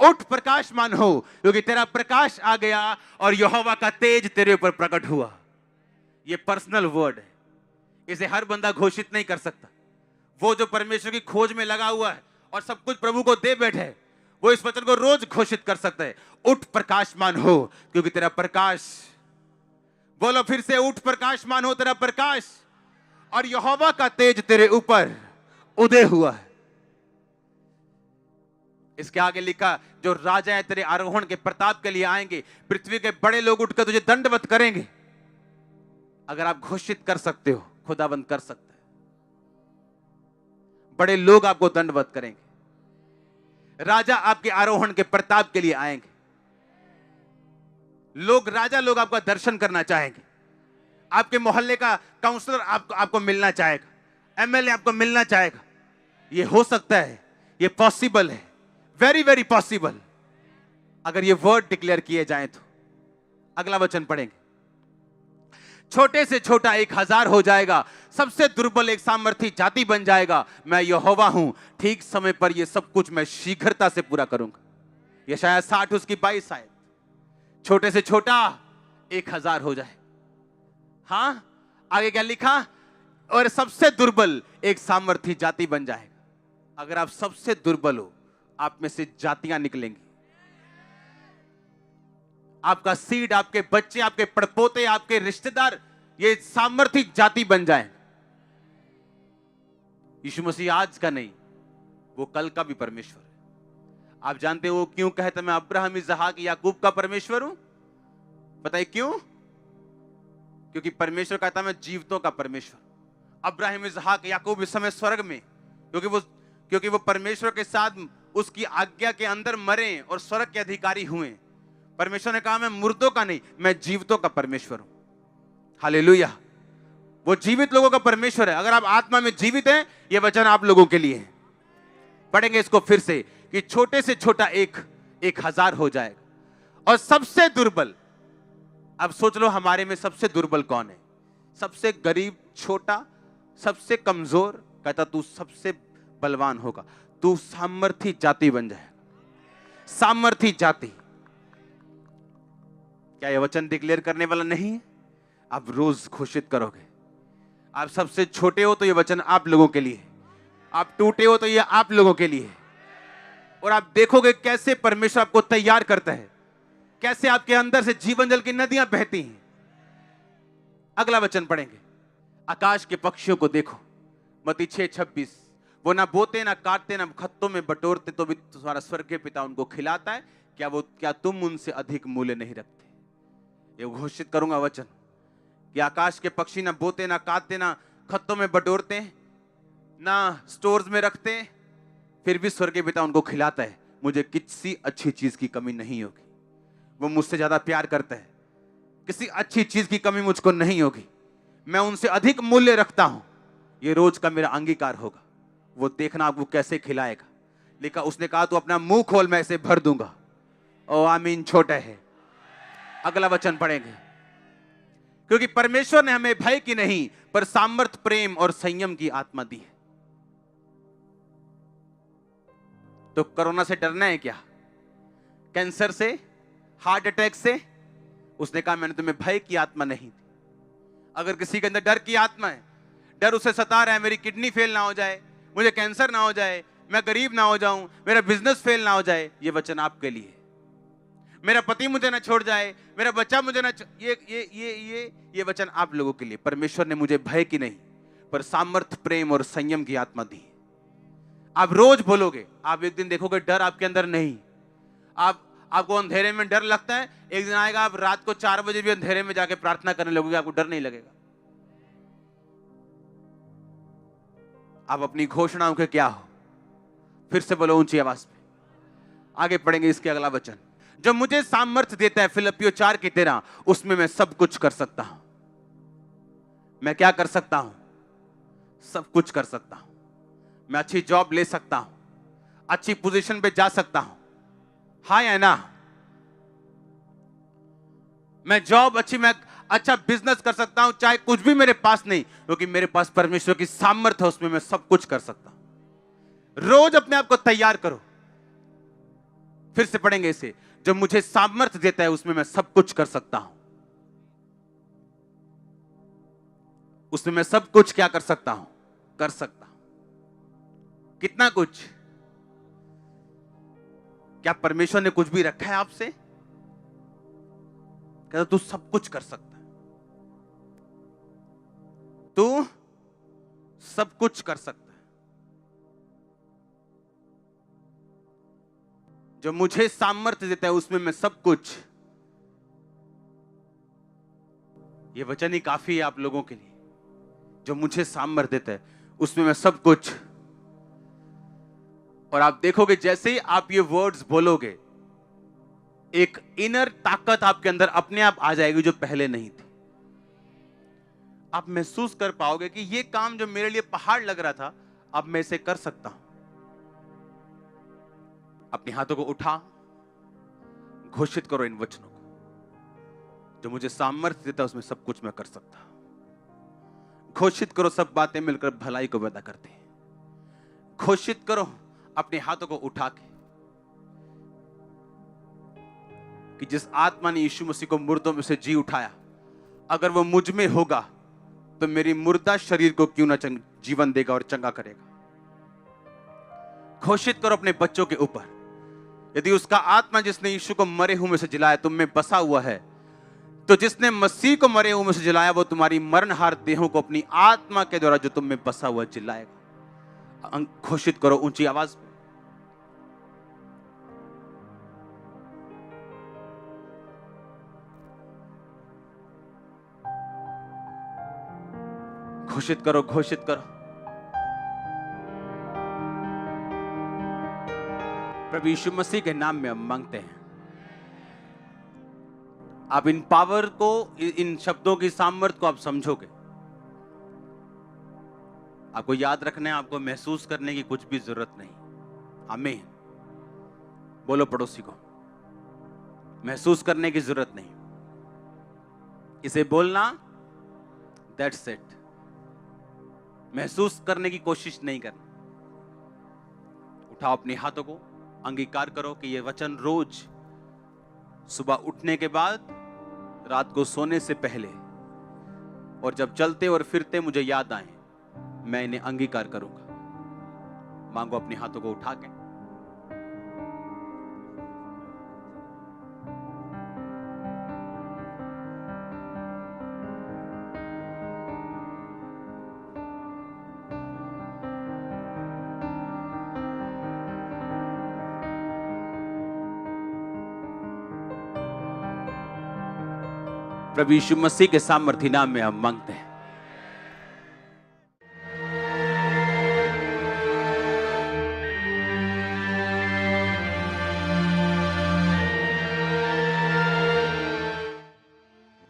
उठ प्रकाशमान हो, क्योंकि तेरा प्रकाश आ गया और यहोवा का तेज तेरे ऊपर प्रकट हुआ। ये पर्सनल वर्ड है, इसे हर बंदा घोषित नहीं कर सकता। वो जो परमेश्वर की खोज में लगा हुआ है और सब कुछ प्रभु को दे बैठे है, वो इस वचन को रोज घोषित कर सकता है। उठ प्रकाशमान हो, क्योंकि तेरा प्रकाश, बोलो फिर से, उठ प्रकाशमान हो, तेरा प्रकाश और यहोवा का तेज तेरे ऊपर उदय हुआ है। इसके आगे लिखा, जो राजा है तेरे आरोहण के प्रताप के लिए आएंगे, पृथ्वी के बड़े लोग उठकर तुझे दंडवत करेंगे। अगर आप घोषित कर सकते हो, खुदाबंद कर सकता है। बड़े लोग आपको दंडवत करेंगे। राजा आपके आरोहण के प्रताप के लिए आएंगे। राजा लोग आपका दर्शन करना चाहेंगे। आपके मोहल्ले का काउंसलर आपको मिलना चाहेगा। एमएलए आपको मिलना चाहेगा। ये हो सकता है, ये पॉसिबल है, वेरी वेरी पॉसिबल, अगर ये वर्ड डिक्लेयर किए जाएं तो। अगला वचन पढ़ेंगे। छोटे से छोटा 1000 हो जाएगा, सबसे दुर्बल एक सामर्थी जाति बन जाएगा। मैं यहोवा हूं, ठीक समय पर यह सब कुछ मैं शीघ्रता से पूरा करूंगा। यशायाह 60 उसकी 22 आयत, छोटे से छोटा 1000 हो जाए। हाँ, आगे क्या लिखा? और सबसे दुर्बल एक सामर्थी जाति बन जाएगा। अगर आप सबसे दुर्बल हो, आप में से जातियां निकलेंगी। आपका सीड, आपके बच्चे, आपके पड़पोते, आपके रिश्तेदार, ये सामर्थी जाति बन जाए। यीशु मसीह आज का नहीं, वो कल का भी परमेश्वर है। आप जानते हो क्यों कहते मैं अब्राहम, इसहाक, याकूब का परमेश्वर हूं? बताइए क्यों? क्योंकि परमेश्वर कहता मैं जीवितों का परमेश्वर। अब्राहम, इसहाक, याकूब इस समय स्वर्ग में, क्योंकि वो परमेश्वर के साथ उसकी आज्ञा के अंदर मरे और स्वर्ग के अधिकारी हुए। परमेश्वर ने कहा मैं मुर्दों का नहीं, मैं जीवितों का परमेश्वर हूं। हालेलुया। वो जीवित लोगों का परमेश्वर है। अगर आप आत्मा में जीवित हैं, यह वचन आप लोगों के लिए है। पढ़ेंगे इसको फिर से कि छोटे से छोटा 1000 हो जाएगा। और सबसे दुर्बल, अब सोच लो हमारे में सबसे दुर्बल कौन है? सबसे गरीब, छोटा, सबसे कमजोर। कहता तू सबसे बलवान होगा, तू सामर्थी जाति बन जाएगा। सामर्थी जाति। क्या यह वचन डिक्लेयर करने वाला नहीं है? आप रोज घोषित करोगे। आप सबसे छोटे हो तो यह वचन आप लोगों के लिए, आप टूटे हो तो यह आप लोगों के लिए। और आप देखोगे कैसे परमेश्वर आपको तैयार करता है, कैसे आपके अंदर से जीवन जल की नदियां बहती हैं। अगला वचन पढ़ेंगे। आकाश के पक्षियों को देखो, मत्ती 6:26, वो ना बोते ना काटते ना खत्तों में बटोरते, तो भी तुम्हारा स्वर्गीय पिता उनको खिलाता है। क्या तुम उनसे अधिक मूल्य नहीं रखते? ये घोषित करूंगा वचन कि आकाश के पक्षी ना बोते ना काटते ना खत्तों में बटोरते ना स्टोर्स में रखते, फिर भी स्वर्गीय पिता उनको खिलाता है। मुझे किसी अच्छी चीज की कमी नहीं होगी। वो मुझसे ज्यादा प्यार करता है, किसी अच्छी चीज की कमी मुझको नहीं होगी। मैं उनसे अधिक मूल्य रखता हूं। ये रोज का मेरा अंगीकार होगा। वो देखना आपको कैसे खिलाएगा। लिखा, उसने कहा तू अपना मुंह खोल, मैं इसे भर दूंगा। ओ आमीन। छोटा है। अगला वचन पढ़ेंगे। क्योंकि परमेश्वर ने हमें भय की नहीं, पर सामर्थ, प्रेम और संयम की आत्मा दी है। तो कोरोना से डरना है क्या? कैंसर से, हार्ट अटैक से? उसने कहा मैंने तुम्हें भय की आत्मा नहीं दी। अगर किसी के अंदर डर की आत्मा है, डर उसे सता रहा है, मेरी किडनी फेल ना हो जाए, मुझे कैंसर ना हो जाए, मैं गरीब ना हो जाऊं, मेरा बिजनेस फेल ना हो जाए, ये वचन आपके लिए। मेरा पति मुझे ना छोड़ जाए, मेरा बच्चा मुझे ना ये वचन आप लोगों के लिए। परमेश्वर ने मुझे भय की नहीं, पर सामर्थ, प्रेम और संयम की आत्मा दी। आप रोज बोलोगे, आप एक दिन देखोगे डर आपके अंदर नहीं। आपको अंधेरे में डर लगता है, एक दिन आएगा आप रात को 4 बजे भी अंधेरे में जाके प्रार्थना करने लगोगे, आपको डर नहीं लगेगा। आप अपनी घोषणाओं के क्या हो? फिर से बोलो ऊंची आवाज में। आगे पढ़ेंगे इसके अगला वचन। जो मुझे सामर्थ्य देता है, फिलिप्पियों 4:13, उसमें मैं सब कुछ कर सकता हूं। मैं क्या कर सकता हूं? सब कुछ कर सकता हूं। मैं अच्छी जॉब ले सकता हूं, अच्छी पोजीशन पे जा सकता हूं। हाँ या ना? मैं अच्छा बिजनेस कर सकता हूं, चाहे कुछ भी मेरे पास नहीं, क्योंकि मेरे पास परमेश्वर की सामर्थ्य है, उसमें मैं सब कुछ कर सकता हूं। रोज अपने आप को तैयार करो। फिर से पढ़ेंगे इसे। जो मुझे सामर्थ्य देता है, उसमें मैं सब कुछ कर सकता हूं। उसमें मैं सब कुछ क्या कर सकता हूं? कर सकता हूं। कितना कुछ? क्या परमेश्वर ने कुछ भी रखा है आपसे? कहता तू सब कुछ कर सकता है, तू सब कुछ कर सकता है। जो मुझे सामर्थ्य देता है, उसमें मैं सब कुछ। ये वचन ही काफी है आप लोगों के लिए। जो मुझे सामर्थ्य देता है, उसमें मैं सब कुछ। और आप देखोगे जैसे ही आप ये वर्ड्स बोलोगे, एक इनर ताकत आपके अंदर अपने आप आ जाएगी जो पहले नहीं थी। आप महसूस कर पाओगे कि ये काम जो मेरे लिए पहाड़ लग रहा था, अब मैं इसे कर सकता हूं। अपने हाथों को उठा, घोषित करो इन वचनों को। जो मुझे सामर्थ्य देता है, उसमें सब कुछ मैं कर सकता हूं। घोषित करो। सब बातें मिलकर भलाई को पैदा करती हैं। घोषित करो अपने हाथों को उठा के। कि जिस आत्मा ने यीशु मसीह को मुर्दों में से जी उठाया, अगर वो मुझ में होगा तो मेरी मुर्दा शरीर को क्यों ना जीवन देगा और चंगा करेगा। घोषित करो अपने बच्चों के ऊपर, यदि उसका आत्मा जिसने यीशु को मरे हुए में से जिलाया तुम में बसा हुआ है, तो जिसने मसीह को मरे हुए में से जिलाया वो तुम्हारी मरणहार देहों को अपनी आत्मा के द्वारा जो तुम में बसा हुआ जिलाएगा। घोषित करो ऊंची आवाज में। घोषित करो, घोषित करो। प्रभु यीशु मसीह के नाम में हम मांगते हैं, आप इन पावर को, इन शब्दों की सामर्थ्य को आप समझोगे। आपको याद रखना है, आपको महसूस करने की कुछ भी जरूरत नहीं। आमीन। बोलो पड़ोसी को, महसूस करने की जरूरत नहीं, इसे बोलना, दैट्स इट। महसूस करने की कोशिश नहीं करना। उठाओ अपने हाथों को, अंगीकार करो कि यह वचन रोज सुबह उठने के बाद, रात को सोने से पहले और जब चलते और फिरते मुझे याद आए, मैं इन्हें अंगीकार करूंगा। मांगो अपने हाथों को उठा के। प्रभु यीशु मसीह के सामर्थी नाम में हम मांगते हैं।